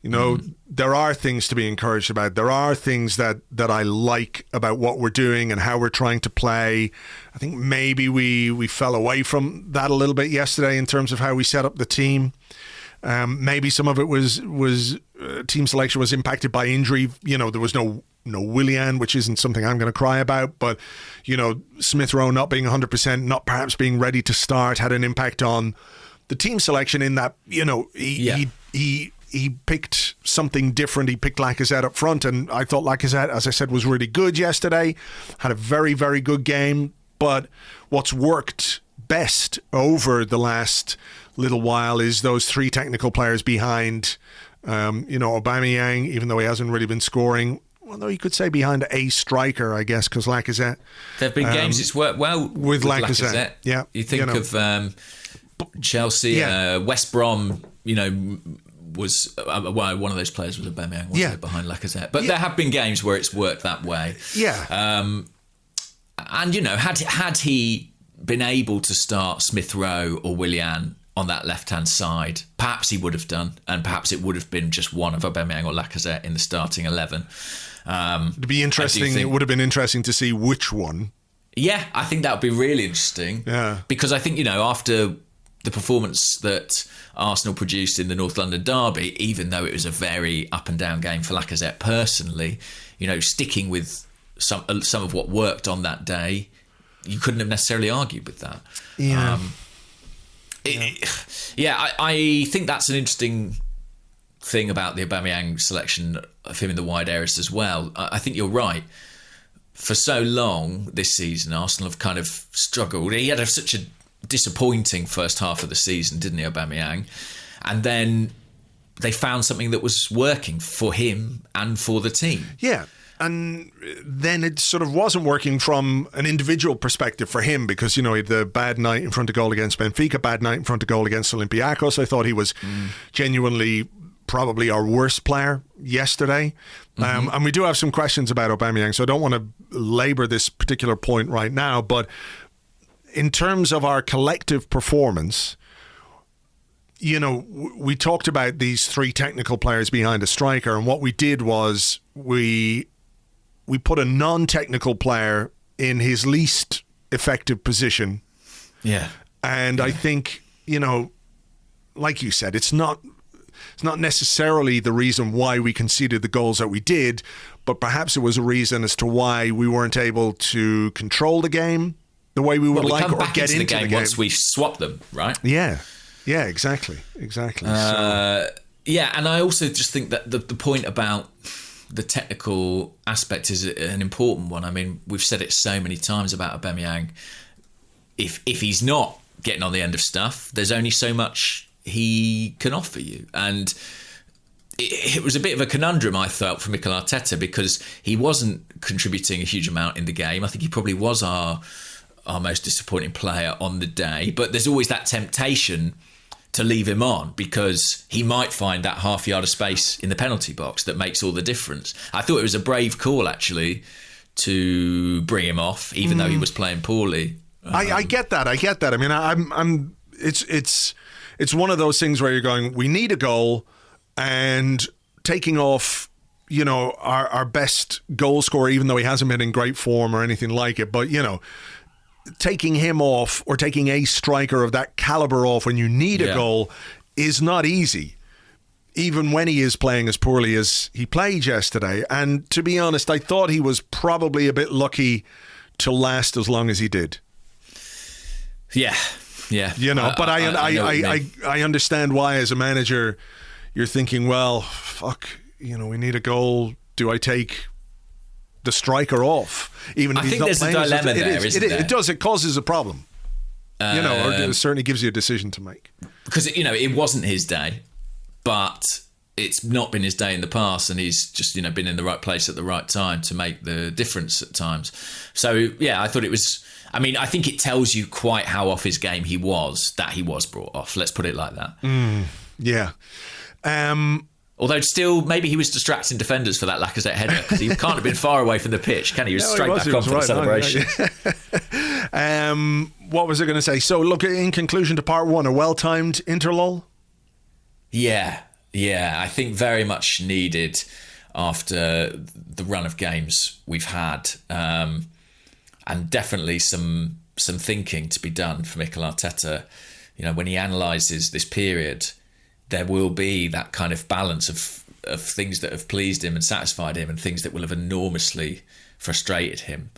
There are things to be encouraged about. There are things that I like about what we're doing and how we're trying to play. I think maybe we fell away from that a little bit yesterday in terms of how we set up the team. Maybe some of it was team selection was impacted by injury. There was no Willian, which isn't something I'm going to cry about. But, Smith Rowe not being 100%, not perhaps being ready to start, had an impact on the team selection in that, he picked something different. He picked Lacazette up front, and I thought Lacazette, as I said, was really good yesterday. Had a very, very good game. But what's worked best over the last little while is those three technical players behind, Aubameyang, even though he hasn't really been scoring. Although you could say behind a striker, I guess, because Lacazette. There have been games it's worked well with Lacazette. Yeah, you think of Chelsea, West Brom. Was one of those players was Aubameyang, wasn't it, behind Lacazette? But there have been games where it's worked that way. Yeah. And had he been able to start Smith Rowe or Willian on that left-hand side, perhaps he would have done, and perhaps it would have been just one of Aubameyang or Lacazette in the starting 11. It'd be interesting. It would have been interesting to see which one. Yeah, I think that would be really interesting. Yeah, because I think after the performance that Arsenal produced in the North London derby, even though it was a very up and down game for Lacazette personally, sticking with some of what worked on that day, you couldn't have necessarily argued with that. Yeah. I think that's an interesting thing about the Aubameyang selection of him in the wide areas as well. I think you're right. For so long this season, Arsenal have kind of struggled. He had such a disappointing first half of the season, didn't he, Aubameyang? And then they found something that was working for him and for the team. Yeah. And then it sort of wasn't working from an individual perspective for him because, he had the bad night in front of goal against Benfica, bad night in front of goal against Olympiacos. I thought he was genuinely probably our worst player yesterday. And we do have some questions about Aubameyang, so I don't want to labour this particular point right now. But in terms of our collective performance, we talked about these three technical players behind a striker, and what we did was we put a non-technical player in his least effective position. Yeah. And I think, like you said, it's not necessarily the reason why we conceded the goals that we did, but perhaps it was a reason as to why we weren't able to control the game the way we would like or get into the game once we swap them, right? Yeah, exactly. And I also just think that the point about the technical aspect is an important one. I mean, we've said it so many times about Aubameyang. If he's not getting on the end of stuff, there's only so much he can offer you. And it was a bit of a conundrum, I felt, for Mikel Arteta, because he wasn't contributing a huge amount in the game. I think he probably was our most disappointing player on the day. But there's always that temptation to leave him on because he might find that half yard of space in the penalty box that makes all the difference. I thought it was a brave call, actually, to bring him off, even though he was playing poorly. I get that. I mean, it's one of those things where you're going, we need a goal, and taking off, you know, our best goal scorer, even though he hasn't been in great form or anything like it, but, you know, taking him off or taking a striker of that caliber off when you need a goal is not easy, even when he is playing as poorly as he played yesterday. And to be honest, I thought he was probably a bit lucky to last as long as he did. Yeah. You know, but I understand why, as a manager, you're thinking, well, fuck, you know, we need a goal. Do I take the striker off? Even if I think there's a dilemma there, isn't there? It does. It causes a problem. You know, or it certainly gives you a decision to make. Because, you know, it wasn't his day, but it's not been his day in the past, and he's just, you know, been in the right place at the right time to make the difference at times. So, yeah, I thought it was... I mean, I think it tells you quite how off his game he was, that he was brought off. Let's put it like that. Yeah. Although still, maybe he was distracting defenders for that Lacazette header, because he can't have been far away from the pitch, can he? He was straight back on for the celebration. What was I going to say? So, look, in conclusion to part one, a well-timed interlull? Yeah, I think very much needed after the run of games we've had. And definitely some thinking to be done for Mikel Arteta. You know, when he analyses this period, there will be that kind of balance of things that have pleased him and satisfied him, and things that will have enormously frustrated him.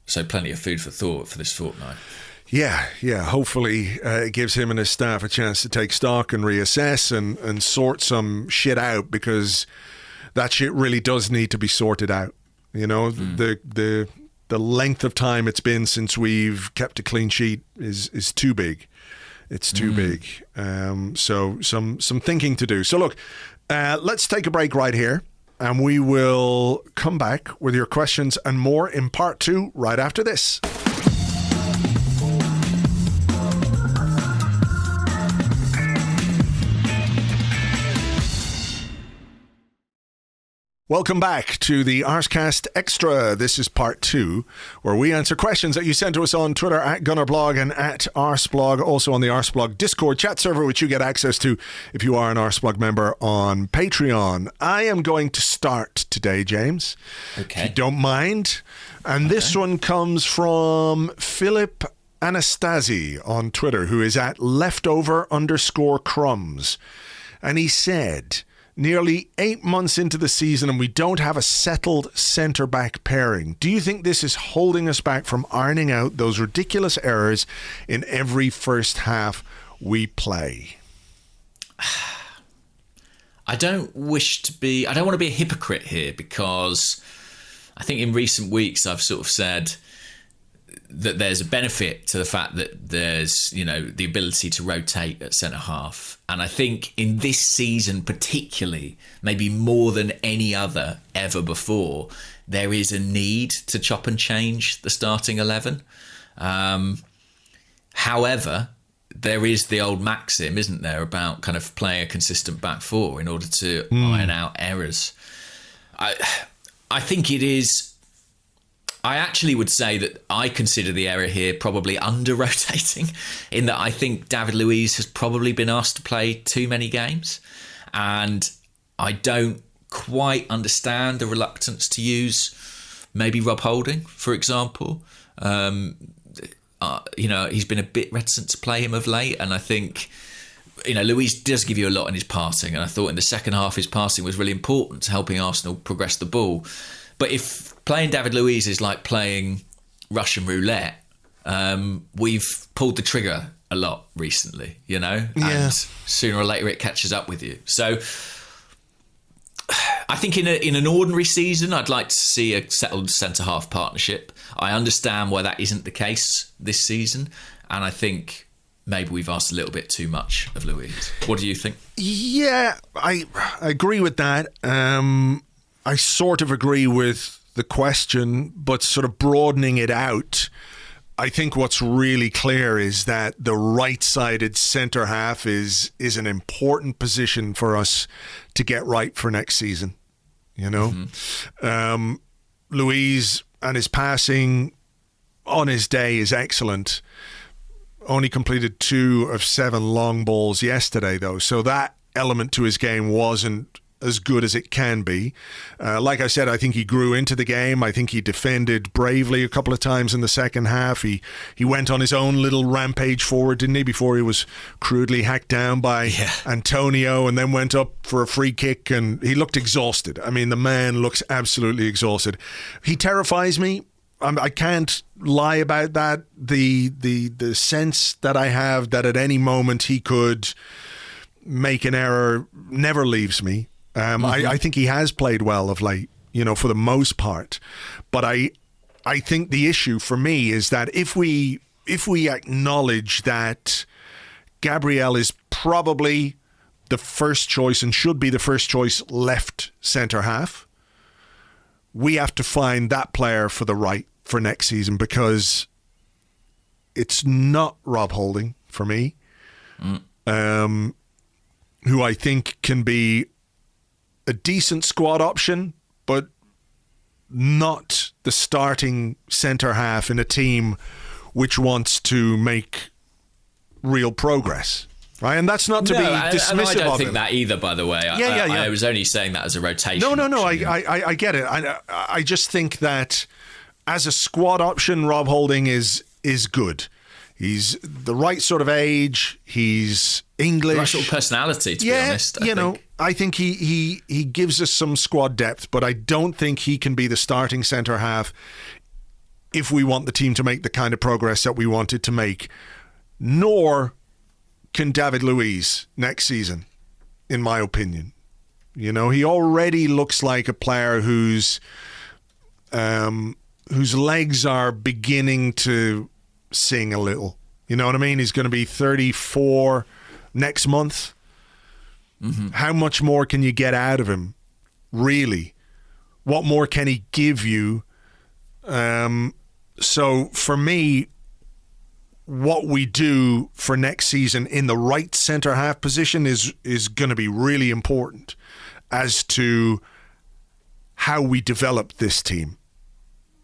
So plenty of food for thought for this fortnight. Yeah. Hopefully it gives him and his staff a chance to take stock and reassess and sort some shit out, because that shit really does need to be sorted out. You know, the length of time it's been since we've kept a clean sheet is too big. It's too big. So some thinking to do. So look, let's take a break right here, and we will come back with your questions and more in part two right after this. Welcome back to the Arsecast Extra. This is part two, where we answer questions that you send to us on Twitter at Gunnerblog and at Arseblog, also on the Arseblog Discord chat server, which you get access to if you are an Arseblog member on Patreon. I am going to start today, James, if you don't mind. And this one comes from Philip Anastasi on Twitter, who is at leftover_crumbs. And he said... Nearly 8 months into the season and we don't have a settled centre-back pairing. Do you think this is holding us back from ironing out those ridiculous errors in every first half we play? I don't want to be a hypocrite here, because I think in recent weeks I've sort of said that there's a benefit to the fact that there's, you know, the ability to rotate at centre half. And I think in this season particularly, maybe more than any other ever before, there is a need to chop and change the starting 11. However, there is the old maxim, isn't there, about kind of playing a consistent back four in order to iron out errors. I think it is... I actually would say that I consider the error here probably under-rotating, in that I think David Luiz has probably been asked to play too many games, and I don't quite understand the reluctance to use maybe Rob Holding, for example. You know, he's been a bit reticent to play him of late, and I think, you know, Luiz does give you a lot in his passing, and I thought in the second half his passing was really important to helping Arsenal progress the ball. But if playing David Luiz is like playing Russian roulette, we've pulled the trigger a lot recently, you know, and sooner or later it catches up with you. So I think in an ordinary season, I'd like to see a settled centre-half partnership. I understand why that isn't the case this season, and I think maybe we've asked a little bit too much of Luiz. What do you think? Yeah, I agree with that. I sort of agree with the question, but sort of broadening it out. I think what's really clear is that the right-sided centre half is an important position for us to get right for next season. You know, Luiz and his passing on his day is excellent. Only completed 2 of 7 long balls yesterday, though, so that element to his game wasn't as good as it can be. Like I said, I think he grew into the game. I think he defended bravely a couple of times in the second half. He went on his own little rampage forward, didn't he, before he was crudely hacked down by Antonio, and then went up for a free kick, and he looked exhausted. I mean, the man looks absolutely exhausted. He terrifies me. I can't lie about that. The sense that I have that at any moment he could make an error never leaves me. I think he has played well of late, you know, for the most part. But I think the issue for me is that if we acknowledge that Gabriel is probably the first choice and should be the first choice left centre half, we have to find that player for the right for next season, because it's not Rob Holding for me, who I think can be a decent squad option, but not the starting centre half in a team which wants to make real progress. Right, and that's not to be dismissive of him. I don't think that either, by the way. Yeah. I was only saying that as a rotation. No. I get it. I just think that as a squad option, Rob Holding is good. He's the right sort of age. He's English. The right sort of personality, to be honest. I think he gives us some squad depth, but I don't think he can be the starting centre half if we want the team to make the kind of progress that we wanted to make. Nor can David Luiz next season, in my opinion. You know, he already looks like a player whose legs are beginning to sing a little. You know what I mean? He's going to be 34 next month. How much more can you get out of him, really? What more can he give you? So for me, what we do for next season in the right centre half position is going to be really important as to how we develop this team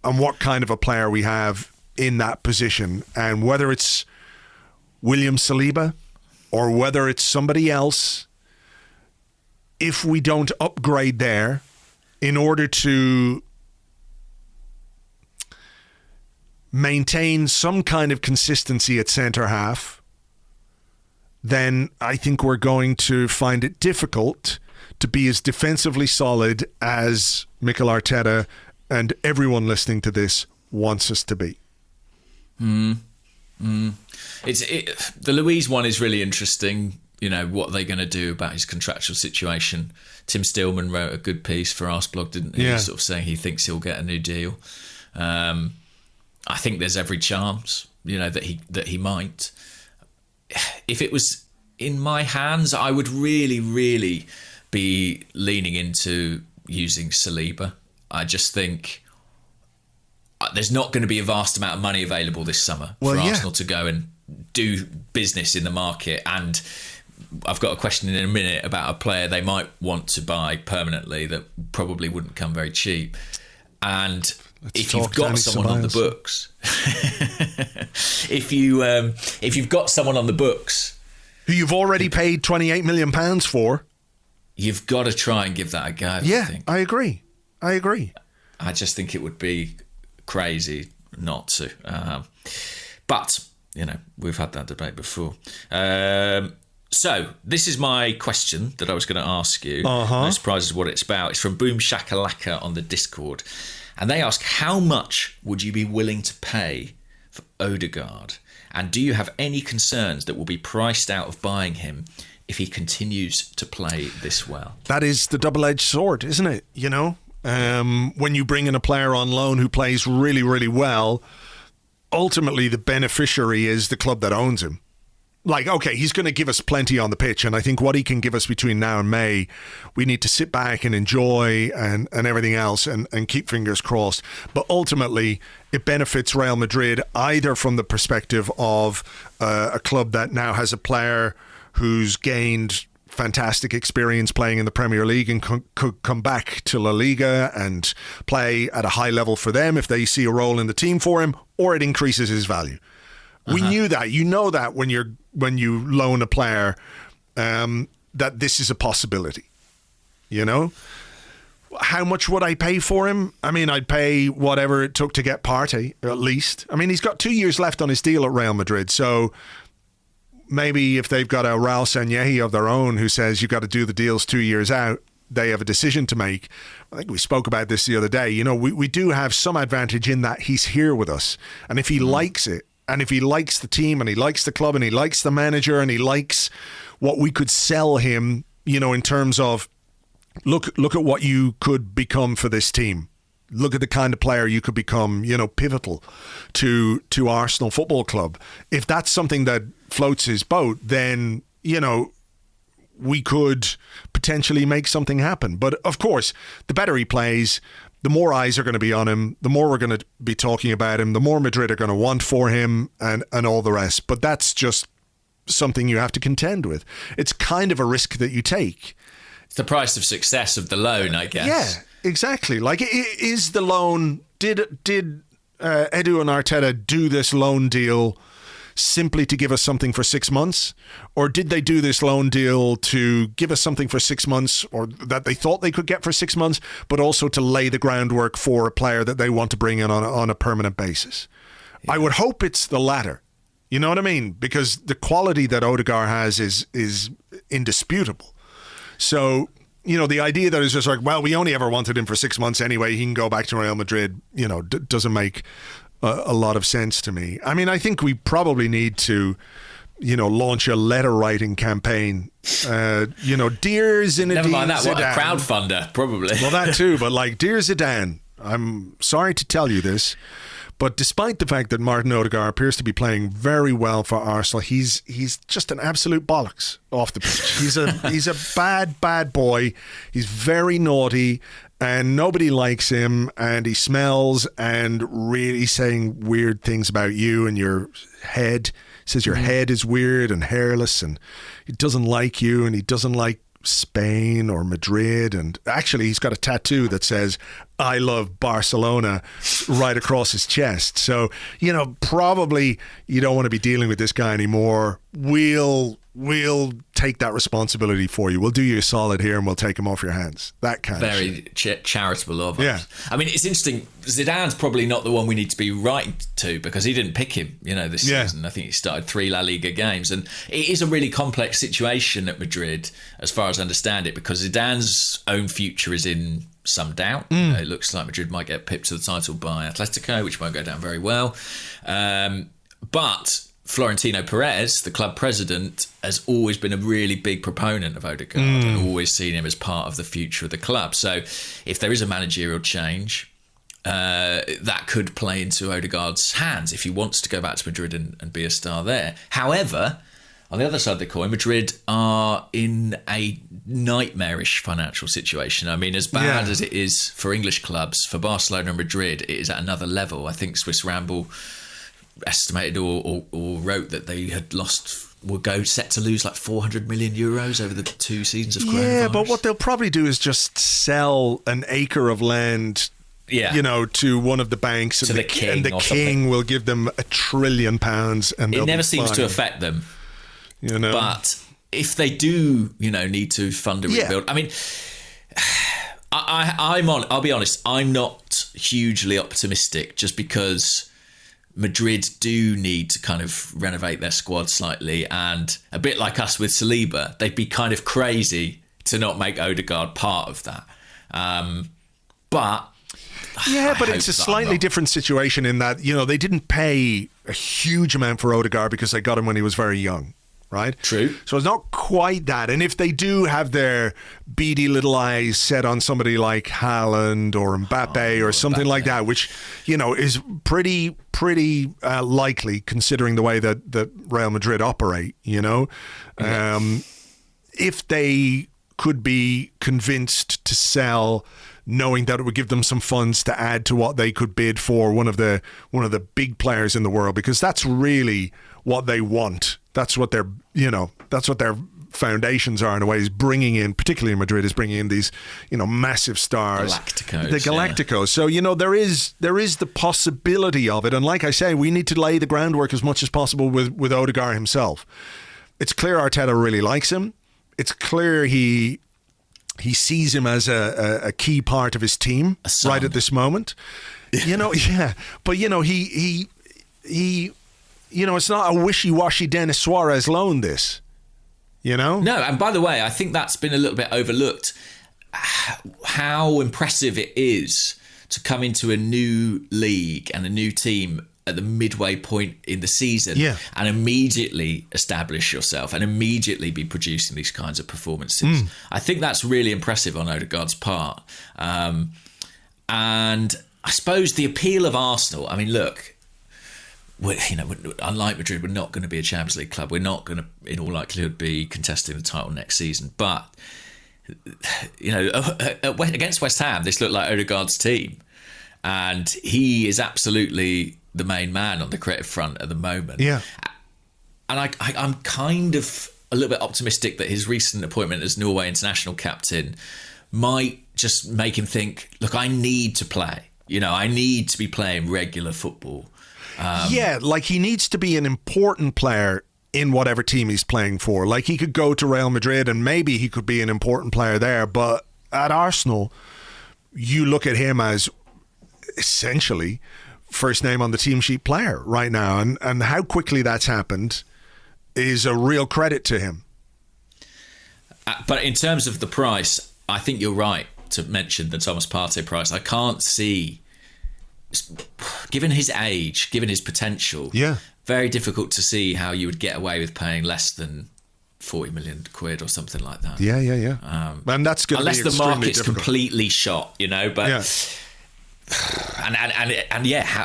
and what kind of a player we have in that position, and whether it's William Saliba or whether it's somebody else. If we don't upgrade there in order to maintain some kind of consistency at centre half, then I think we're going to find it difficult to be as defensively solid as Mikel Arteta and everyone listening to this wants us to be. The Luiz one is really interesting. You know, what are they going to do about his contractual situation? Tim Stillman wrote a good piece for Arseblog, didn't he? Yeah. Sort of saying he thinks he'll get a new deal. I think there's every chance, you know, that he might. If it was in my hands, I would really, really be leaning into using Saliba. I just think there's not going to be a vast amount of money available this summer for Arsenal to go and do business in the market. And I've got a question in a minute about a player they might want to buy permanently that probably wouldn't come very cheap. And if you've got someone on the books, if you've got someone on the books who you've already paid £28 million for, you've got to try and give that a go. Yeah, I think. I agree. I just think it would be crazy not to. But, you know, we've had that debate before. So, this is my question that I was going to ask you. No surprises what it's about. It's from Boom Shakalaka on the Discord. And they ask, how much would you be willing to pay for Odegaard? And do you have any concerns that will be priced out of buying him if he continues to play this well? That is the double-edged sword, isn't it? You know, when you bring in a player on loan who plays really, really well, ultimately the beneficiary is the club that owns him. like, okay, he's going to give us plenty on the pitch, and I think what he can give us between now and May, we need to sit back and enjoy and everything else and keep fingers crossed. But ultimately, it benefits Real Madrid either from the perspective of a club that now has a player who's gained fantastic experience playing in the Premier League and could come back to La Liga and play at a high level for them if they see a role in the team for him, or it increases his value. We knew that. You know that when you loan a player, that this is a possibility. You know? How much would I pay for him? I mean, I'd pay whatever it took to get Partey, at least. I mean, he's got 2 years left on his deal at Real Madrid, so maybe if they've got a Raul Sanllehi of their own who says you've got to do the deals 2 years out, they have a decision to make. I think we spoke about this the other day. You know, we do have some advantage in that he's here with us. And if he likes it, and if he likes the team and he likes the club and he likes the manager and he likes what we could sell him, you know, in terms of look at what you could become for this team. Look at the kind of player you could become, you know, pivotal to Arsenal Football Club. If that's something that floats his boat, then, you know, we could potentially make something happen. But of course, the better he plays, the more eyes are going to be on him, the more we're going to be talking about him, the more Madrid are going to want for him and all the rest. But that's just something you have to contend with. It's kind of a risk that you take. It's the price of success of the loan, I guess. Yeah, exactly. Like, is the loan, did Edu and Arteta do this loan deal simply to give us something for 6 months? Or did they do this loan deal to give us something for 6 months, or that they thought they could get for 6 months, but also to lay the groundwork for a player that they want to bring in on a permanent basis? Yeah. I would hope it's the latter. You know what I mean? Because the quality that Odegaard has is indisputable. So, you know, the idea that it's just like, well, we only ever wanted him for 6 months anyway, he can go back to Real Madrid, you know, doesn't make a lot of sense to me. I mean, I think we probably need to, you know, launch a letter writing campaign. You know, dear Zinedine Never mind that, Zidane. what a crowdfunder, probably. Well, that too, but like, dear Zidane, I'm sorry to tell you this, but despite the fact that Martin Odegaard appears to be playing very well for Arsenal, he's just an absolute bollocks off the pitch. He's a bad boy. He's very naughty, and nobody likes him, and he smells and really saying weird things about you and your head. He says your head is weird and hairless, and he doesn't like you, and he doesn't like Spain or Madrid. And actually, he's got a tattoo that says I love Barcelona right across his chest. So, you know, probably you don't want to be dealing with this guy anymore. We'll take that responsibility for you. We'll do you a solid here and we'll take him off your hands. That kind of shit. Charitable of us. Yeah. I mean, it's interesting. Zidane's probably not the one we need to be writing to, because he didn't pick him, you know, this season. I think he started 3 La Liga games, and it is a really complex situation at Madrid, as far as I understand it, because Zidane's own future is in some doubt. You know, it looks like Madrid might get pipped to the title by Atletico, which won't go down very well. But Florentino Perez, the club president, has always been a really big proponent of Odegaard and always seen him as part of the future of the club. So if there is a managerial change, that could play into Odegaard's hands if he wants to go back to Madrid and be a star there. However, on the other side of the coin, Madrid are in a nightmarish financial situation. I mean, as bad as it is for English clubs, for Barcelona and Madrid, it is at another level. I think Swiss Ramble estimated or wrote that they had were set to lose like 400 million euros over the 2 seasons of coronavirus. Yeah, but what they'll probably do is just sell an acre of land, you know, to one of the banks, to the king, and the king will give them £1 trillion, and it never seems to affect them. You know, but if they do, you know, need to fund a rebuild, I mean, I'll be honest, I'm not hugely optimistic, just because Madrid do need to kind of renovate their squad slightly, and a bit like us with Saliba, they'd be kind of crazy to not make Odegaard part of that. But it's a slightly different situation in that, you know, they didn't pay a huge amount for Odegaard because they got him when he was very young. right? True. So it's not quite that. And if they do have their beady little eyes set on somebody like Haaland or Mbappe or something like that, which, is pretty likely considering the way that Real Madrid operate, if they could be convinced to sell, knowing that it would give them some funds to add to what they could bid for one of the big players in the world, because that's really what they want. That's what their foundations are in a way, is bringing in, particularly in Madrid, is bringing in these, massive stars. The Galacticos. So, there is the possibility of it. And like I say, we need to lay the groundwork as much as possible with Odegaard himself. It's clear Arteta really likes him. It's clear he sees him as a key part of his team right at this moment. But he it's not a wishy-washy Denis Suarez loan, this. No, and by the way, I think that's been a little bit overlooked, how impressive it is to come into a new league and a new team at the midway point in the season and immediately establish yourself and immediately be producing these kinds of performances. I think that's really impressive on Odegaard's part. And I suppose the appeal of Arsenal, I mean, look, unlike Madrid, we're not going to be a Champions League club. We're not going to, in all likelihood, be contesting the title next season. But, against West Ham, this looked like Odegaard's team. And he is absolutely the main man on the creative front at the moment. Yeah. And I'm kind of a little bit optimistic that his recent appointment as Norway international captain might just make him think, look, I need to play. I need to be playing regular football. He needs to be an important player in whatever team he's playing for. Like, he could go to Real Madrid and maybe he could be an important player there. But at Arsenal, you look at him as essentially first name on the team sheet player right now. And how quickly that's happened is a real credit to him. But in terms of the price, I think you're right to mention the Thomas Partey price. I can't see, given his age, given his potential, very difficult to see how you would get away with paying less than 40 million quid or something like that. And that's going to be unless the market's difficult. Completely shot, but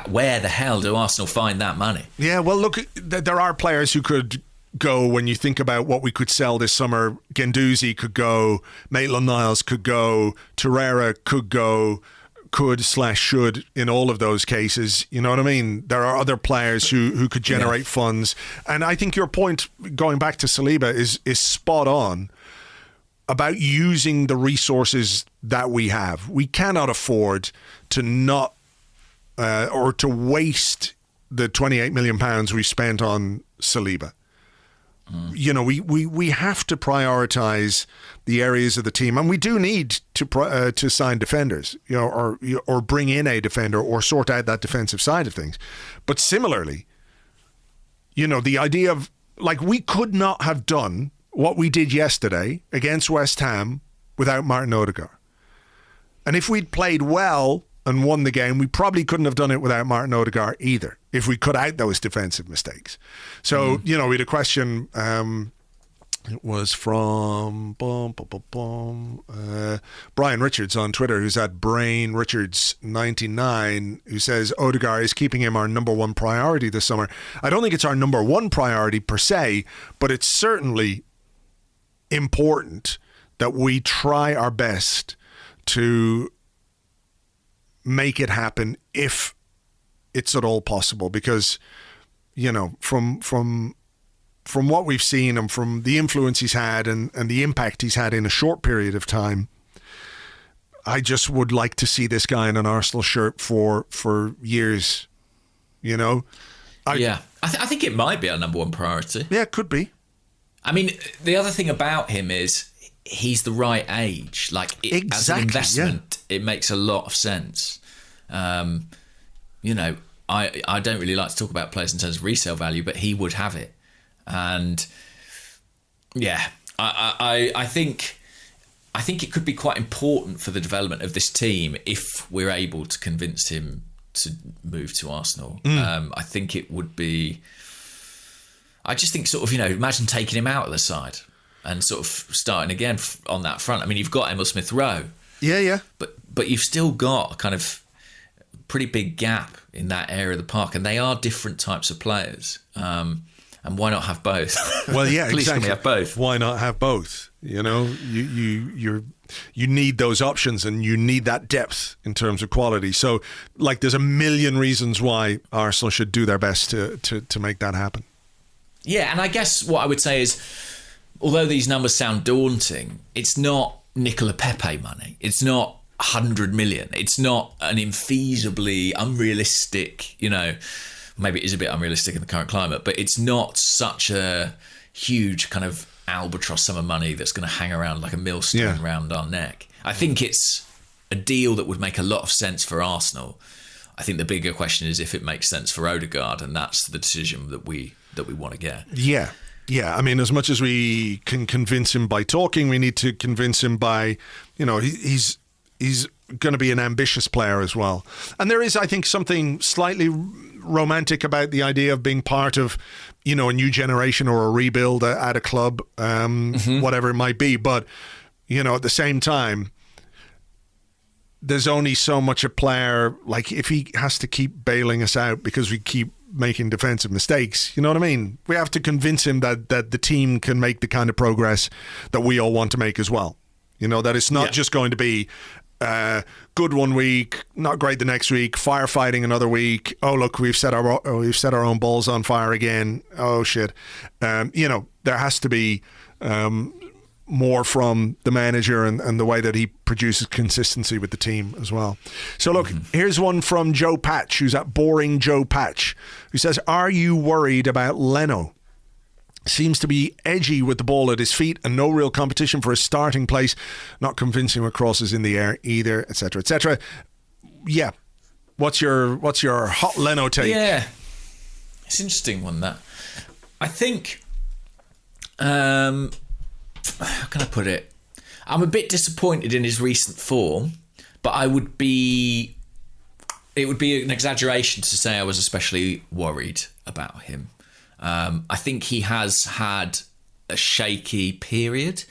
where the hell do Arsenal find that money? Yeah, well, look, there are players who could go. When you think about what we could sell this summer, Guendouzi could go, Maitland-Niles could go, Torreira could go, should in all of those cases. You know what I mean? There are other players who could generate funds. And I think your point, going back to Saliba, is spot on about using the resources that we have. We cannot afford to not or to waste the £28 million we spent on Saliba. We have to prioritise the areas of the team, and we do need to sign defenders, or bring in a defender, or sort out that defensive side of things. But similarly, the idea of, like, we could not have done what we did yesterday against West Ham without Martin Odegaard. And if we'd played well and won the game, we probably couldn't have done it without Martin Odegaard either, if we cut out those defensive mistakes. So, we had a question, it was from Brian Richards on Twitter, who's at Brain Richards 99, who says Odegaard is keeping him our number one priority this summer. I don't think it's our number one priority per se, but it's certainly important that we try our best to make it happen if it's at all possible, because from what we've seen and from the influence he's had and the impact he's had in a short period of time, I just would like to see this guy in an Arsenal shirt for years. I think it might be our number one priority. Yeah, it could be. I mean, the other thing about him is he's the right age. Like, as an investment, it makes a lot of sense. I don't really like to talk about players in terms of resale value, but he would have it. And I think it could be quite important for the development of this team if we're able to convince him to move to Arsenal. I think it would be. I just think sort of, imagine taking him out of the side and sort of starting again on that front. I mean, you've got Emil Smith-Rowe. Yeah. But you've still got a kind of pretty big gap in that area of the park, and they are different types of players. And why not have both? Well, yeah, Please exactly. can we have both? Why not have both? You need those options, and you need that depth in terms of quality. So, there's a million reasons why Arsenal should do their best to make that happen. Yeah, and I guess what I would say is, although these numbers sound daunting, it's not Nicola Pepe money. It's not 100 million. It's not an infeasibly unrealistic, maybe it is a bit unrealistic in the current climate, but it's not such a huge kind of albatross sum of money that's going to hang around like a millstone around our neck. I think it's a deal that would make a lot of sense for Arsenal. I think the bigger question is if it makes sense for Odegaard, and that's the decision that we want to get. Yeah. I mean, as much as we can convince him by talking, we need to convince him by, he's going to be an ambitious player as well. And there is, I think, something slightly romantic about the idea of being part of, a new generation or a rebuild at a club, whatever it might be. But, at the same time, there's only so much a player, if he has to keep bailing us out because we keep making defensive mistakes, you know what I mean? We have to convince him that the team can make the kind of progress that we all want to make as well. That it's not just going to be good one week, not great the next week, firefighting another week. Oh look, we've set our own balls on fire again. Oh shit. There has to be more from the manager and the way that he produces consistency with the team as well. So look, here's one from Joe Patch, who's at Boring Joe Patch, who says, are you worried about Leno? Seems to be edgy with the ball at his feet and no real competition for his starting place. Not convincing with crosses in the air either, etc., etc. Yeah. What's your hot Leno take? Yeah. It's an interesting one, that. I think... how can I put it? I'm a bit disappointed in his recent form, but it would be an exaggeration to say I was especially worried about him. I think he has had a shaky period,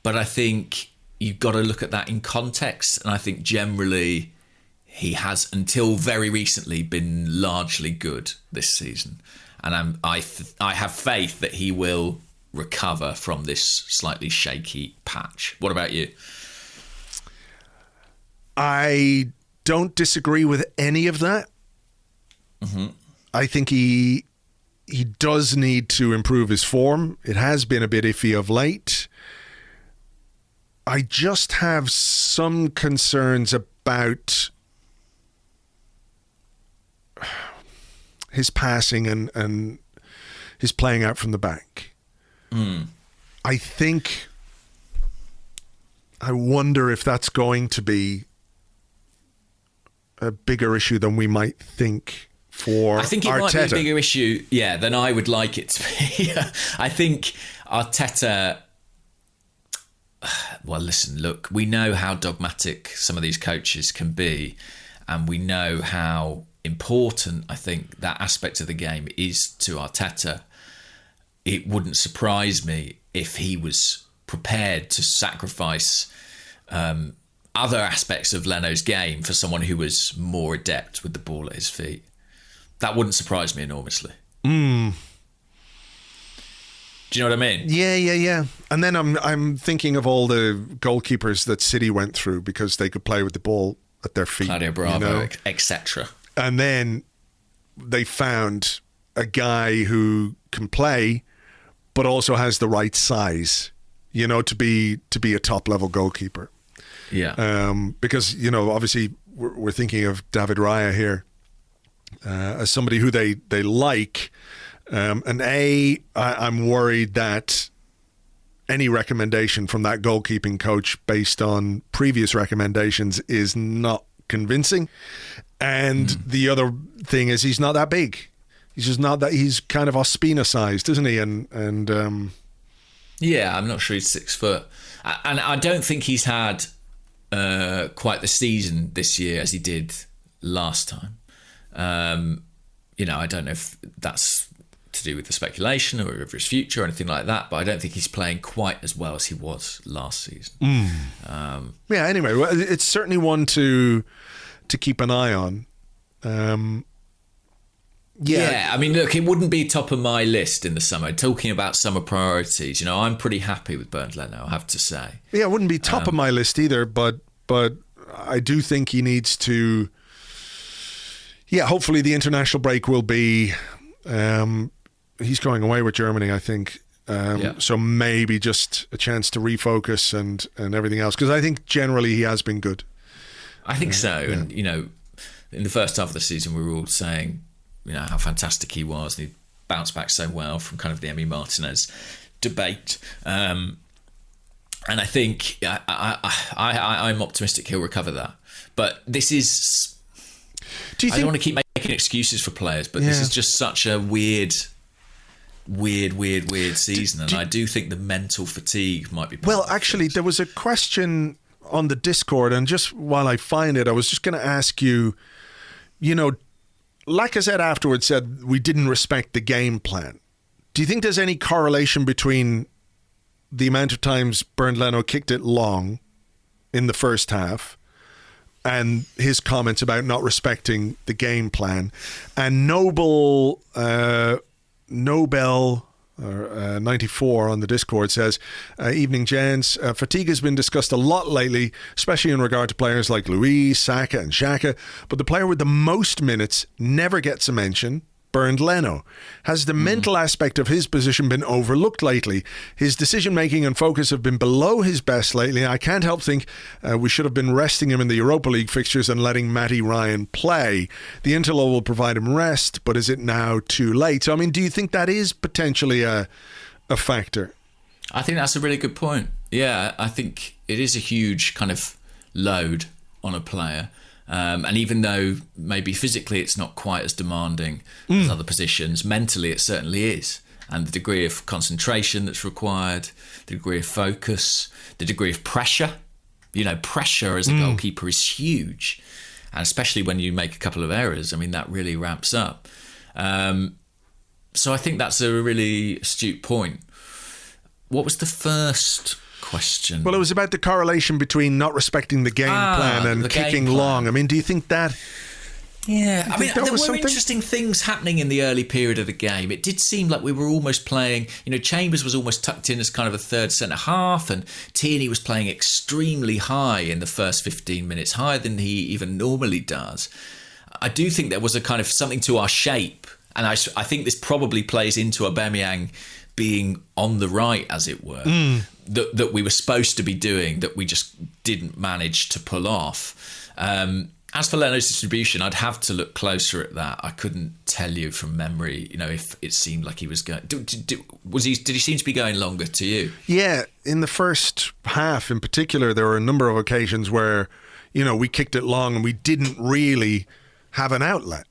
but I think you've got to look at that in context. And I think generally he has, until very recently, been largely good this season. And I have faith that he will recover from this slightly shaky patch. What about you? I don't disagree with any of that. I think he does need to improve his form. It has been a bit iffy of late. I just have some concerns about his passing and his playing out from the back. I wonder if that's going to be a bigger issue than we might think for Arteta. I think it might be a bigger issue, than I would like it to be. I think Arteta... Well, listen, look, we know how dogmatic some of these coaches can be, and we know how important, I think, that aspect of the game is to Arteta. It wouldn't surprise me if he was prepared to sacrifice other aspects of Leno's game for someone who was more adept with the ball at his feet. That wouldn't surprise me enormously. Do you know what I mean? Yeah. And then I'm thinking of all the goalkeepers that City went through because they could play with the ball at their feet. Claudio Bravo, etc. And then they found a guy who can play but also has the right size, to be a top level goalkeeper. Yeah. Because, obviously we're thinking of David Raya here as somebody who they like. And I'm worried that any recommendation from that goalkeeping coach based on previous recommendations is not convincing. And the other thing is he's not that big. He's just not that. He's kind of Ospina sized, isn't he? And yeah, I'm not sure he's 6 foot, and I don't think he's had quite the season this year as he did last time. I don't know if that's to do with the speculation or over his future or anything like that, but I don't think he's playing quite as well as he was last season. Anyway, well, it's certainly one to keep an eye on. Yeah, I mean, look, it wouldn't be top of my list in the summer. Talking about summer priorities, I'm pretty happy with Bernd Leno, I have to say. Yeah, it wouldn't be top of my list either, but I do think he needs to... Yeah, hopefully the international break will be... he's going away with Germany, I think. So maybe just a chance to refocus and everything else. Because I think generally he has been good. I think so. Yeah. And, in the first half of the season, we were all saying... how fantastic he was, and he bounced back so well from kind of the Emi Martinez debate. And I think I'm optimistic he'll recover that. But this is... I don't want to keep making excuses for players, but this is just such a weird season. And I do think the mental fatigue might be... Well, actually, there was a question on the Discord, and just while I find it, I was just going to ask you, Lacazette afterwards said we didn't respect the game plan. Do you think there's any correlation between the amount of times Bernd Leno kicked it long in the first half and his comments about not respecting the game plan? And Nobel 94 on the Discord says, evening gents, fatigue has been discussed a lot lately, especially in regard to players like Luiz, Saka and Xhaka, but the player with the most minutes never gets a mention, Bernd Leno. Has the mental aspect of his position been overlooked lately? His decision-making and focus have been below his best lately. I can't help think we should have been resting him in the Europa League fixtures and letting Matty Ryan play. The interlude will provide him rest, but is it now too late? So, I mean, do you think that is potentially a factor? I think that's a really good point. Yeah, I think it is a huge kind of load on a player. And even though maybe physically it's not quite as demanding as other positions, mentally it certainly is. And the degree of concentration that's required, the degree of focus, the degree of pressure. Pressure as a goalkeeper is huge. And especially when you make a couple of errors, I mean, that really ramps up. So I think that's a really astute point. What was the first question? Well, it was about the correlation between not respecting the game plan and kicking long. I mean, do you think that... Yeah, I mean, there were interesting things happening in the early period of the game. It did seem like we were almost playing... Chambers was almost tucked in as kind of a third centre-half, and Tierney was playing extremely high in the first 15 minutes, higher than he even normally does. I do think there was a kind of something to our shape, and I think this probably plays into Aubameyang being on the right, as it were, that we were supposed to be doing, that we just didn't manage to pull off. As for Leno's distribution, I'd have to look closer at that. I couldn't tell you from memory, if it seemed like he was going... Did he seem to be going longer to you? Yeah, in the first half in particular, there were a number of occasions where, we kicked it long and we didn't really have an outlet.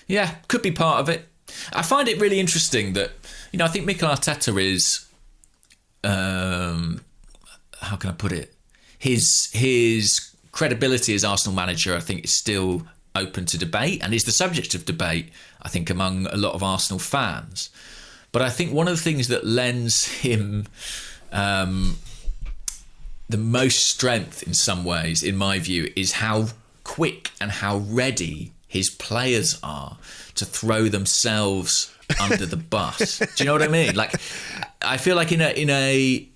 Yeah, could be part of it. I find it really interesting that, I think Mikel Arteta is, how can I put it? His credibility as Arsenal manager, I think, is still open to debate and is the subject of debate, I think, among a lot of Arsenal fans. But I think one of the things that lends him the most strength in some ways, in my view, is how quick and how ready his players are to throw themselves under the bus. Do you know what I mean? Like, I feel like in a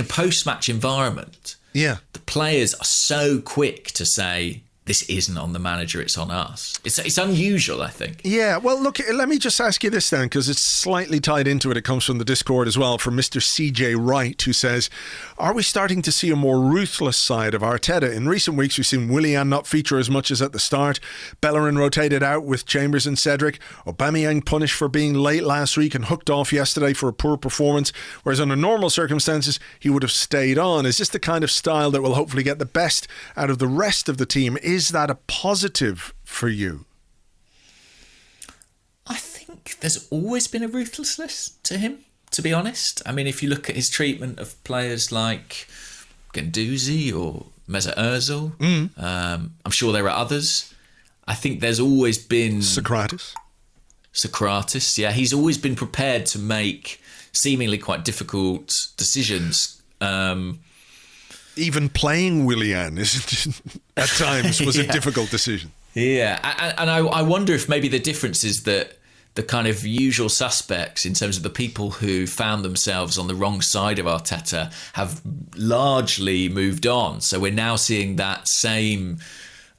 post-match environment, the players are so quick to say, this isn't on the manager, it's on us. It's unusual, I think. Yeah, well, look, let me just ask you this then, because it's slightly tied into it. It comes from the Discord as well, from Mr. CJ Wright, who says, are we starting to see a more ruthless side of Arteta? In recent weeks, we've seen Willian not feature as much as at the start. Bellerin rotated out with Chambers and Cedric. Aubameyang punished for being late last week and hooked off yesterday for a poor performance, whereas under normal circumstances, he would have stayed on. Is this the kind of style that will hopefully get the best out of the rest of the team? Is that a positive for you? I think there's always been a ruthlessness to him, to be honest. I mean, if you look at his treatment of players like Guendouzi or Mesut Ozil, I'm sure there are others. I think there's always been Socrates. Yeah. He's always been prepared to make seemingly quite difficult decisions. Even playing Willian at times was a difficult decision. Yeah, and I wonder if maybe the difference is that the kind of usual suspects in terms of the people who found themselves on the wrong side of Arteta have largely moved on. So we're now seeing that same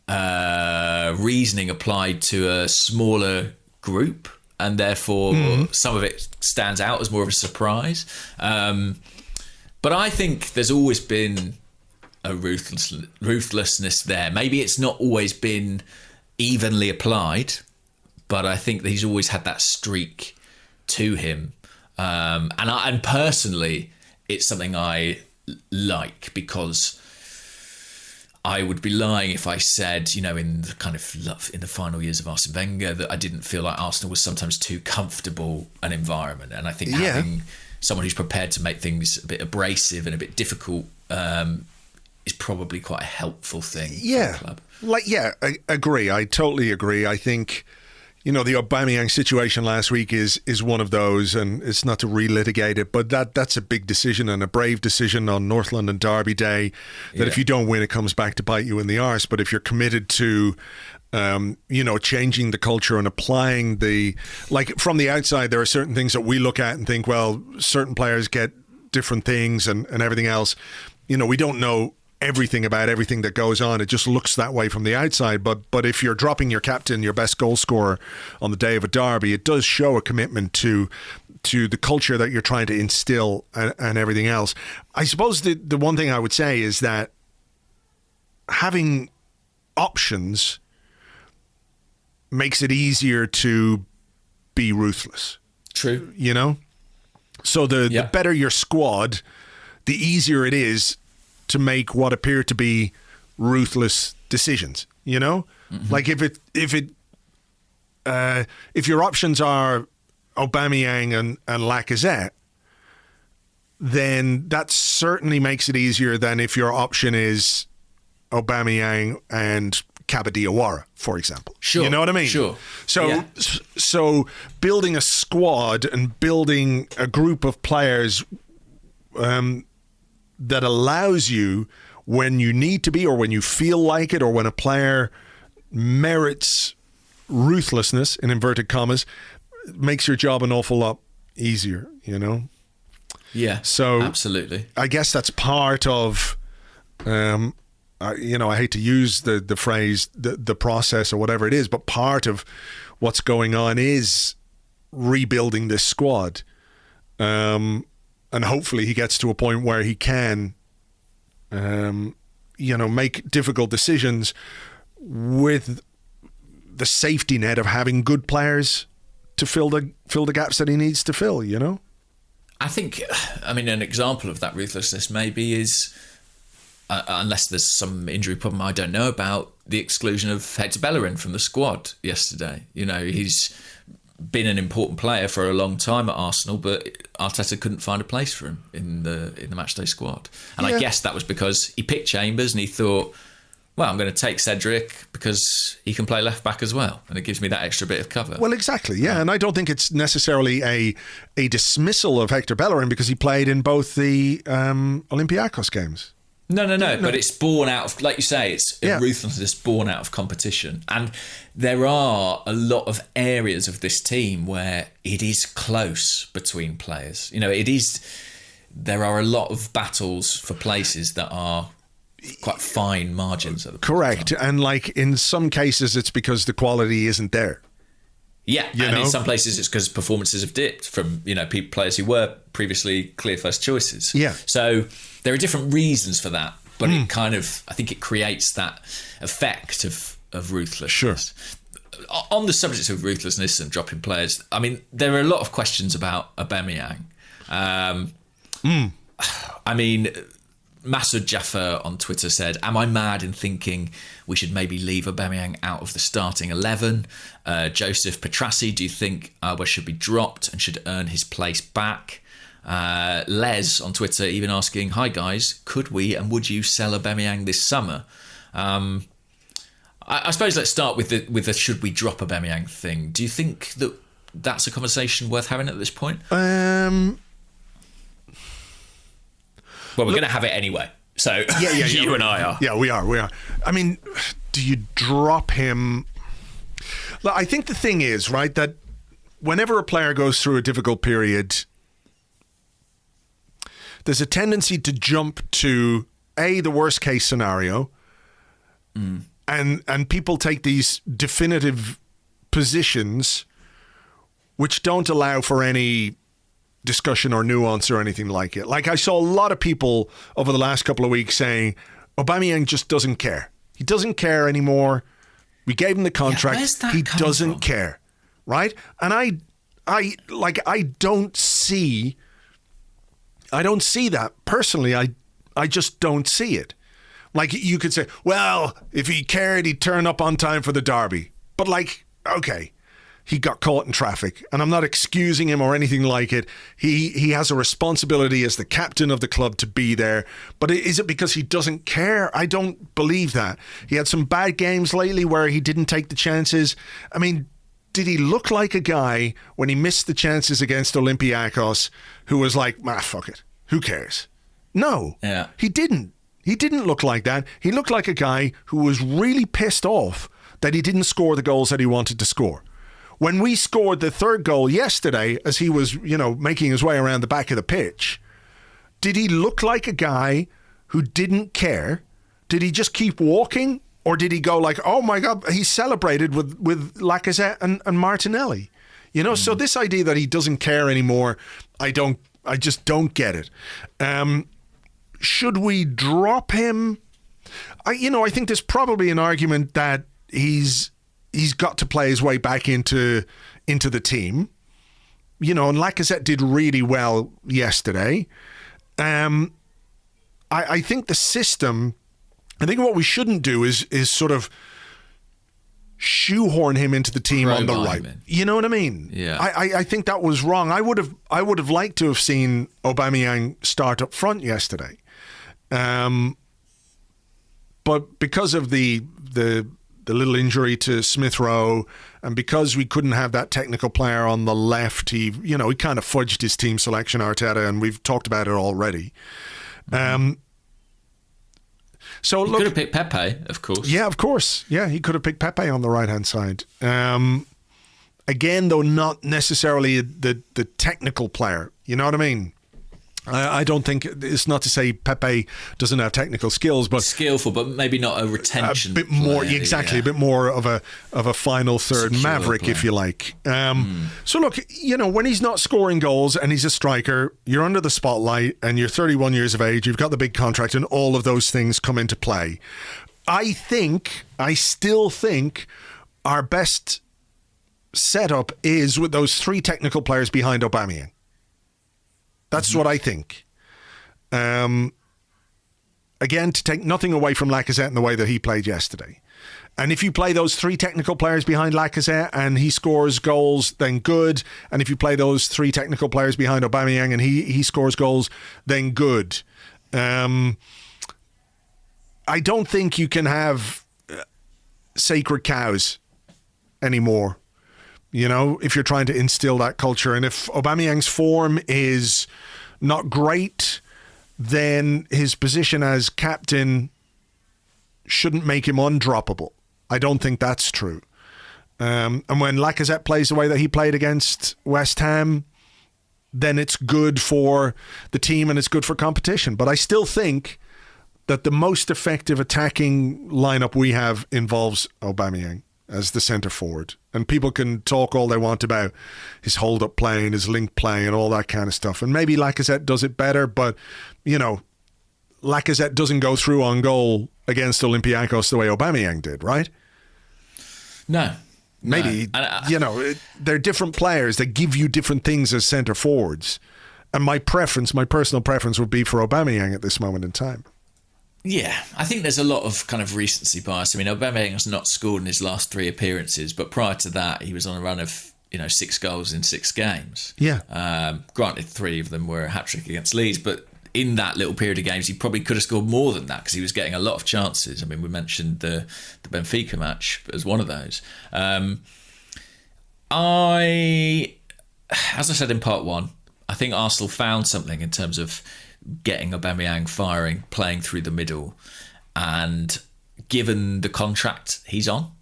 reasoning applied to a smaller group, and therefore some of it stands out as more of a surprise. But I think there's always been a ruthlessness there. Maybe it's not always been evenly applied, but I think that he's always had that streak to him. And personally, it's something I like, because I would be lying if I said, in the final years of Arsene Wenger, that I didn't feel like Arsenal was sometimes too comfortable an environment. And I think having someone who's prepared to make things a bit abrasive and a bit difficult is probably quite a helpful thing for the club. I agree. I totally agree. I think, the Aubameyang situation last week is one of those, and it's not to relitigate it, but that's a big decision and a brave decision on North London Derby Day, that if you don't win, it comes back to bite you in the arse. But if you're committed to changing the culture and applying from the outside, there are certain things that we look at and think, well, certain players get different things and everything else. We don't know everything about everything that goes on. It just looks that way from the outside. But if you're dropping your captain, your best goal scorer on the day of a derby, it does show a commitment to the culture that you're trying to instill and everything else. I suppose the one thing I would say is that having options makes it easier to be ruthless. True. So the better your squad, the easier it is to make what appear to be ruthless decisions. Like if your options are Aubameyang and Lacazette, then that certainly makes it easier than if your option is Aubameyang and Kaba Diawara, for example. Sure. You know what I mean? Sure. So building a squad and building a group of players that allows you, when you need to be, or when you feel like it, or when a player merits ruthlessness, in inverted commas, makes your job an awful lot easier, Yeah, so absolutely. I guess that's part of, I hate to use the phrase, the process or whatever it is, but part of what's going on is rebuilding this squad. And hopefully he gets to a point where he can, make difficult decisions with the safety net of having good players to fill the gaps that he needs to fill. I think, an example of that ruthlessness maybe is, unless there's some injury problem I don't know about, the exclusion of Hector Bellerin from the squad yesterday. He's been an important player for a long time at Arsenal, but Arteta couldn't find a place for him in the matchday squad. And I guess that was because he picked Chambers and he thought, well, I'm going to take Cedric because he can play left back as well, and it gives me that extra bit of cover. Well, exactly, yeah. And I don't think it's necessarily a dismissal of Hector Bellerin, because he played in both the Olympiacos games. No. But it's born out of, like you say, it's ruthlessness born out of competition. And there are a lot of areas of this team where it is close between players. There are a lot of battles for places that are quite fine margins. Correct. And in some cases, it's because the quality isn't there. Yeah, in some places it's because performances have dipped from players who were previously clear first choices. Yeah. So there are different reasons for that, but it kind of, I think it creates that effect of ruthlessness. Sure. On the subject of ruthlessness and dropping players, there are a lot of questions about Aubameyang. Masoud Jaffer on Twitter said, am I mad in thinking we should maybe leave Aubameyang out of the starting 11? Joseph Petrassi, do you think Alba should be dropped and should earn his place back? Les on Twitter even asking, hi guys, could we and would you sell Aubameyang this summer? I suppose let's start with the should we drop Aubameyang thing. Do you think that that's a conversation worth having at this point? Well, we're going to have it anyway. So you and I are. Yeah, we are. I mean, do you drop him? Look, I think the thing is, right, that whenever a player goes through a difficult period, there's a tendency to jump to the worst case scenario, and people take these definitive positions which don't allow for any discussion or nuance or anything like it. Like, I saw a lot of people over the last couple of weeks saying Aubameyang just doesn't care. He doesn't care anymore. We gave him the contract. He doesn't care, right? And I don't see that personally. I just don't see it. Like, you could say, well, if he cared, he'd turn up on time for the derby. But, like, okay, he got caught in traffic, and I'm not excusing him or anything like it. He has a responsibility as the captain of the club to be there. But is it because he doesn't care? I don't believe that. He had some bad games lately where he didn't take the chances. I mean, did he look like a guy when he missed the chances against Olympiacos who was like, fuck it, who cares? No, he didn't. He didn't look like that. He looked like a guy who was really pissed off that he didn't score the goals that he wanted to score. When we scored the third goal yesterday, as he was, making his way around the back of the pitch, did he look like a guy who didn't care? Did he just keep walking? Or did he go like, oh my God, he celebrated with Lacazette and Martinelli? So this idea that he doesn't care anymore, I just don't get it. Should we drop him? I think there's probably an argument that he's got to play his way back into the team. And Lacazette did really well yesterday. I think the system, I think what we shouldn't do is sort of shoehorn him into the team on the right. You know what I mean? Yeah. I think that was wrong. I would have liked to have seen Aubameyang start up front yesterday. But because of the little injury to Smith Rowe, and because we couldn't have that technical player on the left, he kind of fudged his team selection, Arteta, and we've talked about it already. So he could have picked Pepe, of course. Yeah, of course. Yeah, he could have picked Pepe on the right-hand side. Again, though, not necessarily the technical player. You know what I mean? I don't think, it's not to say Pepe doesn't have technical skills, but skillful, but maybe not a retention. A bit more, player, exactly, a bit more of a final third secure maverick, player, if you like. So look, when he's not scoring goals and he's a striker, you're under the spotlight, and you're 31 years of age. You've got the big contract, and all of those things come into play. I still think, our best setup is with those three technical players behind Aubameyang. That's what I think. Again, to take nothing away from Lacazette in the way that he played yesterday. And if you play those three technical players behind Lacazette and he scores goals, then good. And if you play those three technical players behind Aubameyang and he scores goals, then good. I don't think you can have sacred cows anymore. If you're trying to instill that culture. And if Aubameyang's form is not great, then his position as captain shouldn't make him undroppable. I don't think that's true. And when Lacazette plays the way that he played against West Ham, then it's good for the team and it's good for competition. But I still think that the most effective attacking lineup we have involves Aubameyang as the centre forward. And people can talk all they want about his hold-up play and his link play and all that kind of stuff. And maybe Lacazette does it better, but, Lacazette doesn't go through on goal against Olympiacos the way Aubameyang did, right? No. Maybe, they're different players that give you different things as centre forwards. And my personal preference would be for Aubameyang at this moment in time. Yeah, I think there's a lot of kind of recency bias. I mean, Aubameyang has not scored in his last 3 appearances, but prior to that, he was on a run of 6 goals in 6 games. Yeah. Granted, 3 of them were a hat-trick against Leeds, but in that little period of games, he probably could have scored more than that because he was getting a lot of chances. I mean, we mentioned the Benfica match as one of those. As I said in part one, I think Arsenal found something in terms of getting Aubameyang firing, playing through the middle, and given the contract he's on,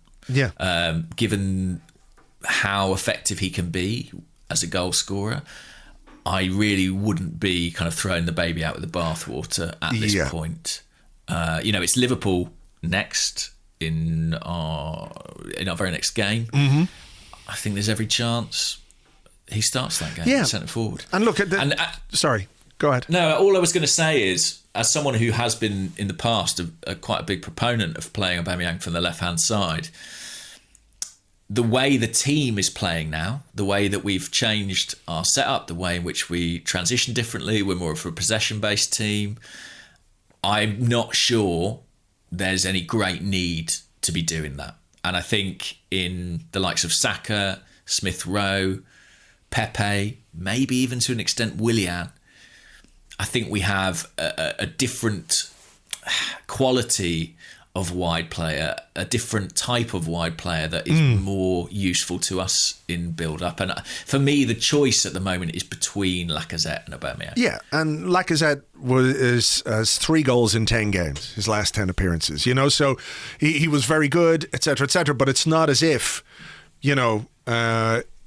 given how effective he can be as a goal scorer, I really wouldn't be kind of throwing the baby out with the bathwater at this point. It's Liverpool next in our very next game. Mm-hmm. I think there's every chance he starts that game, centre forward. And look at sorry, go ahead. No, all I was going to say is, as someone who has been in the past quite a big proponent of playing Aubameyang from the left-hand side, the way the team is playing now, the way that we've changed our setup, the way in which we transition differently, we're more of a possession-based team, I'm not sure there's any great need to be doing that. And I think in the likes of Saka, Smith Rowe, Pepe, maybe even to an extent Willian, I think we have a different quality of wide player, a different type of wide player that is more useful to us in build-up. And for me, the choice at the moment is between Lacazette and Aubameyang. Yeah, and Lacazette has 3 goals in 10 games, his last 10 appearances. So he was very good, etc., but it's not as if,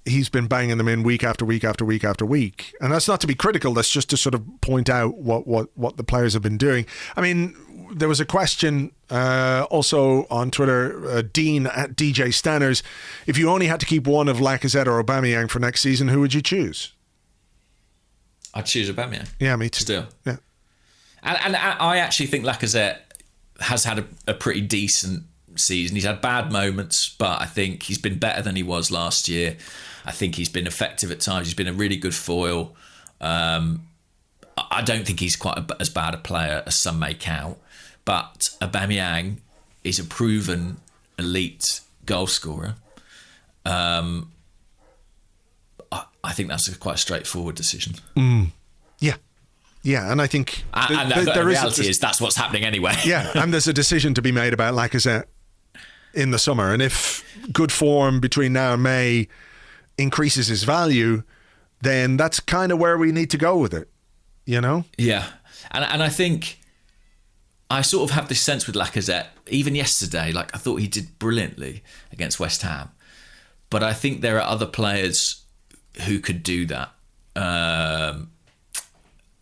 he's been banging them in week after week after week after week. And that's not to be critical, that's just to sort of point out what the players have been doing. I mean, there was a question also on Twitter, Dean at DJ Stanners, if you only had to keep one of Lacazette or Aubameyang for next season, who would you choose? I'd choose Aubameyang. Yeah, me too. Still. Yeah. And I actually think Lacazette has had a pretty decent season. He's had bad moments, but I think he's been better than he was last year. I think he's been effective at times. He's been a really good foil. I don't think he's quite as bad a player as some make out. But Aubameyang is a proven elite goal scorer. I think that's quite a straightforward decision. Yeah. Yeah, and I think... the reality is that's what's happening anyway. Yeah, and there's a decision to be made about Lacazette in the summer. And if good form between now and May increases his value, then that's kind of where we need to go with it, Yeah, and I think I sort of have this sense with Lacazette, even yesterday, I thought he did brilliantly against West Ham, but I think there are other players who could do that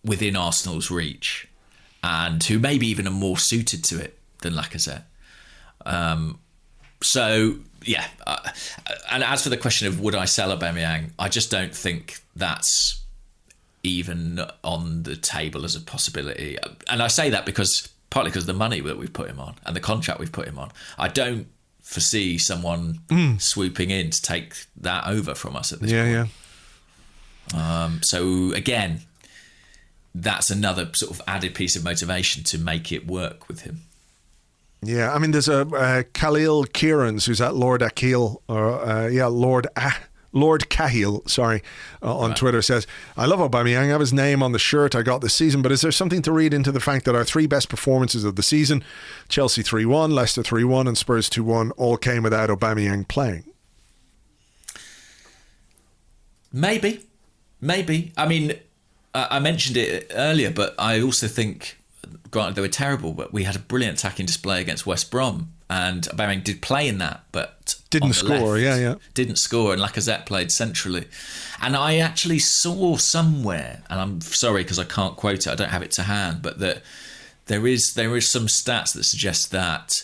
within Arsenal's reach, and who maybe even are more suited to it than Lacazette. So, yeah. And as for the question of would I sell Aubameyang, I just don't think that's even on the table as a possibility. And I say that partly because of the money that we've put him on and the contract we've put him on. I don't foresee someone swooping in to take that over from us at this point. Yeah. So, again, that's another sort of added piece of motivation to make it work with him. Yeah, I mean, there's a Khalil Kieran's who's at Lord Akil, Lord Cahill, on Twitter says, I love Aubameyang, I have his name on the shirt I got this season, but is there something to read into the fact that our 3 best performances of the season, Chelsea 3-1, Leicester 3-1 and Spurs 2-1, all came without Aubameyang playing? Maybe. I mean, I mentioned it earlier, but I also think, granted they were terrible, but we had a brilliant attacking display against West Brom, and Aubameyang did play in that, but didn't score. Didn't score, and Lacazette played centrally. And I actually saw somewhere, and I'm sorry because I can't quote it, I don't have it to hand, but that there is some stats that suggest that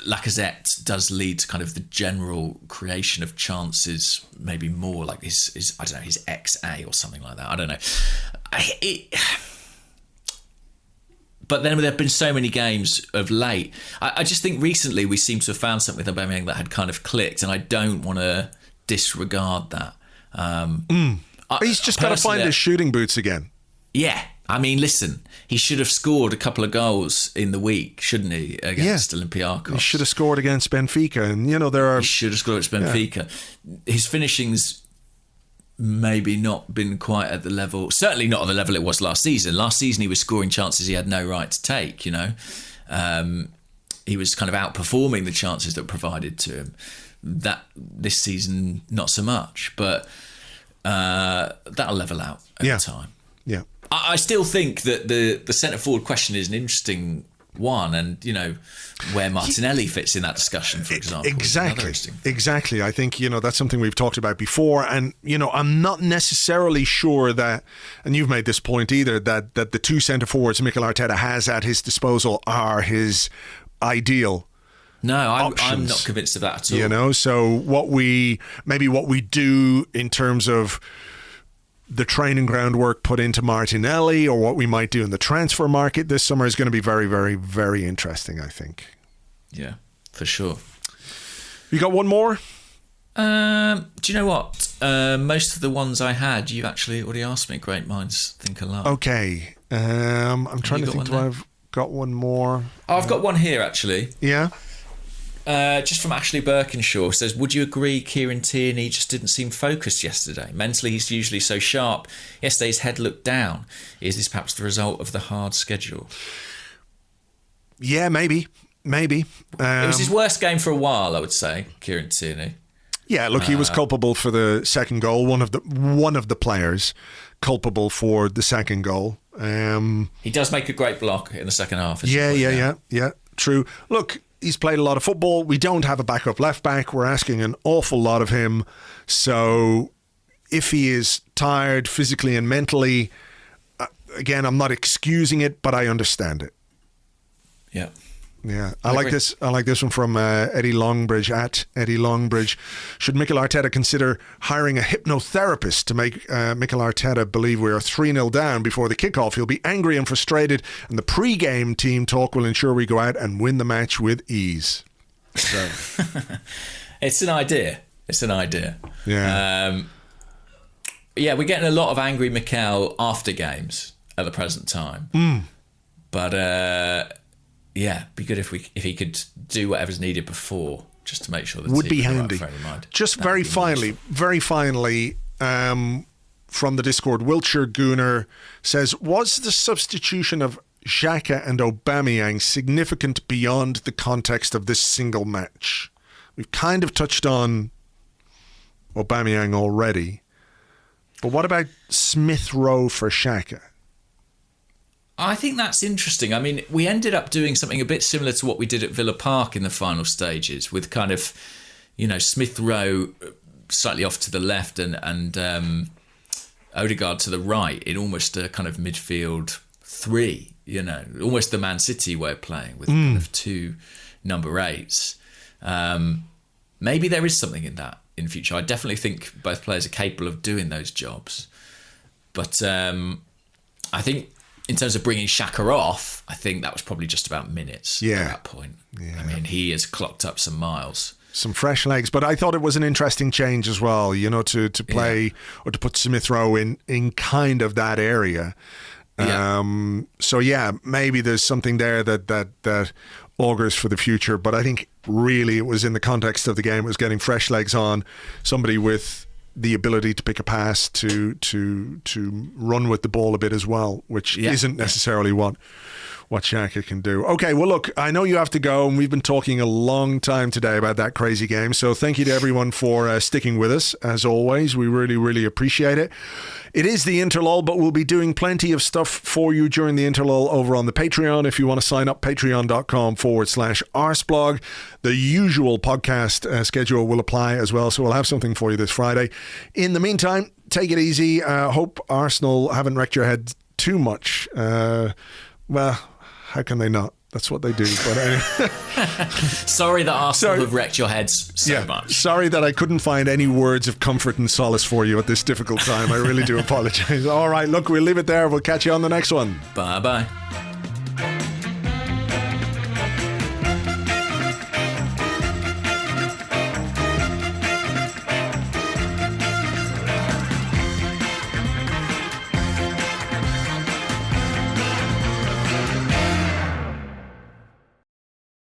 Lacazette does lead to kind of the general creation of chances, maybe more like his I don't know, his XA or something like that. I don't know. But then there have been so many games of late. I just think recently we seem to have found something with Aubameyang that had kind of clicked, and I don't want to disregard that. He's just got to find his shooting boots again. Yeah. I mean, listen, he should have scored a couple of goals in the week, shouldn't he, against Olympiacos? He should have scored against Benfica. And, He should have scored against Benfica. His finishing's maybe not been quite at the level, certainly not at the level it was last season. Last season he was scoring chances he had no right to take, you know. He was kind of outperforming the chances that were provided to him. That this season, not so much, but that'll level out over time. Yeah. I still think that the centre forward question is an interesting one, and you know where Martinelli fits in that discussion, for example. Exactly. I think that's something we've talked about before, and I'm not necessarily sure that, and you've made this point either, that the two centre forwards Mikel Arteta has at his disposal are his ideal. No, I'm options, not convinced of that at all. So what we do in terms of the training groundwork put into Martinelli, or what we might do in the transfer market this summer, is going to be very, very, very interesting, I think. Yeah, for sure. You got one more? Do you know what? Most of the ones I had, you've actually already asked me. Great minds think alike. Okay. I'm trying to think. Do I've got one more? Oh, I've got one here, actually. Yeah? Just from Ashley Birkinshaw, says, would you agree Kieran Tierney just didn't seem focused yesterday? Mentally, he's usually so sharp. Yesterday, his head looked down. Is this perhaps the result of the hard schedule? Yeah, maybe. It was his worst game for a while, I would say, Kieran Tierney. Yeah, look, he was culpable for the second goal. One of the players culpable for the second goal. He does make a great block in the second half. Yeah. True. Look, he's played a lot of football. We don't have a backup left back. We're asking an awful lot of him. So if he is tired physically and mentally, again, I'm not excusing it, but I understand it. Yeah. Yeah, I like this. I like this one from Eddie Longbridge at Eddie Longbridge. Should Mikel Arteta consider hiring a hypnotherapist to make Mikel Arteta believe we are 3-0 down before the kickoff? He'll be angry and frustrated, and the pre-game team talk will ensure we go out and win the match with ease. So. It's an idea. Yeah. Yeah, we're getting a lot of angry Mikel after games at the present time. But yeah, be good if he could do whatever's needed before, just to make sure the would team be is in the handy. right frame of mind. Just very finally, from the Discord, Wiltshire Gooner says, was the substitution of Xhaka and Aubameyang significant beyond the context of this single match? We've kind of touched on Aubameyang already, but what about Smith Rowe for Xhaka? I think that's interesting. I mean, we ended up doing something a bit similar to what we did at Villa Park in the final stages, with kind of, Smith Rowe slightly off to the left and Odegaard to the right in almost a kind of midfield three, almost the Man City way of playing with kind of two number 8s. Maybe there is something in that in the future. I definitely think both players are capable of doing those jobs. But I think, in terms of bringing Xhaka off, I think that was probably just about minutes at that point. Yeah. I mean, he has clocked up some miles. Some fresh legs, but I thought it was an interesting change as well, to play or to put Smith Rowe in kind of that area. So maybe there's something there that augurs for the future, but I think really it was in the context of the game. It was getting fresh legs on, somebody with the ability to pick a pass, to run with the ball a bit as well, which isn't necessarily what Xhaka can do. Okay, well, look, I know you have to go, and we've been talking a long time today about that crazy game, so thank you to everyone for sticking with us, as always. We really, really appreciate it. It is the Interlull, but we'll be doing plenty of stuff for you during the Interlull over on the Patreon. If you want to sign up, patreon.com/Arseblog. The usual podcast schedule will apply as well, so we'll have something for you this Friday. In the meantime, take it easy. Hope Arsenal haven't wrecked your head too much. Well, how can they not? That's what they do. But anyway. Sorry that Arsenal have wrecked your heads so much. Sorry that I couldn't find any words of comfort and solace for you at this difficult time. I really do apologise. All right, look, we'll leave it there. We'll catch you on the next one. Bye-bye.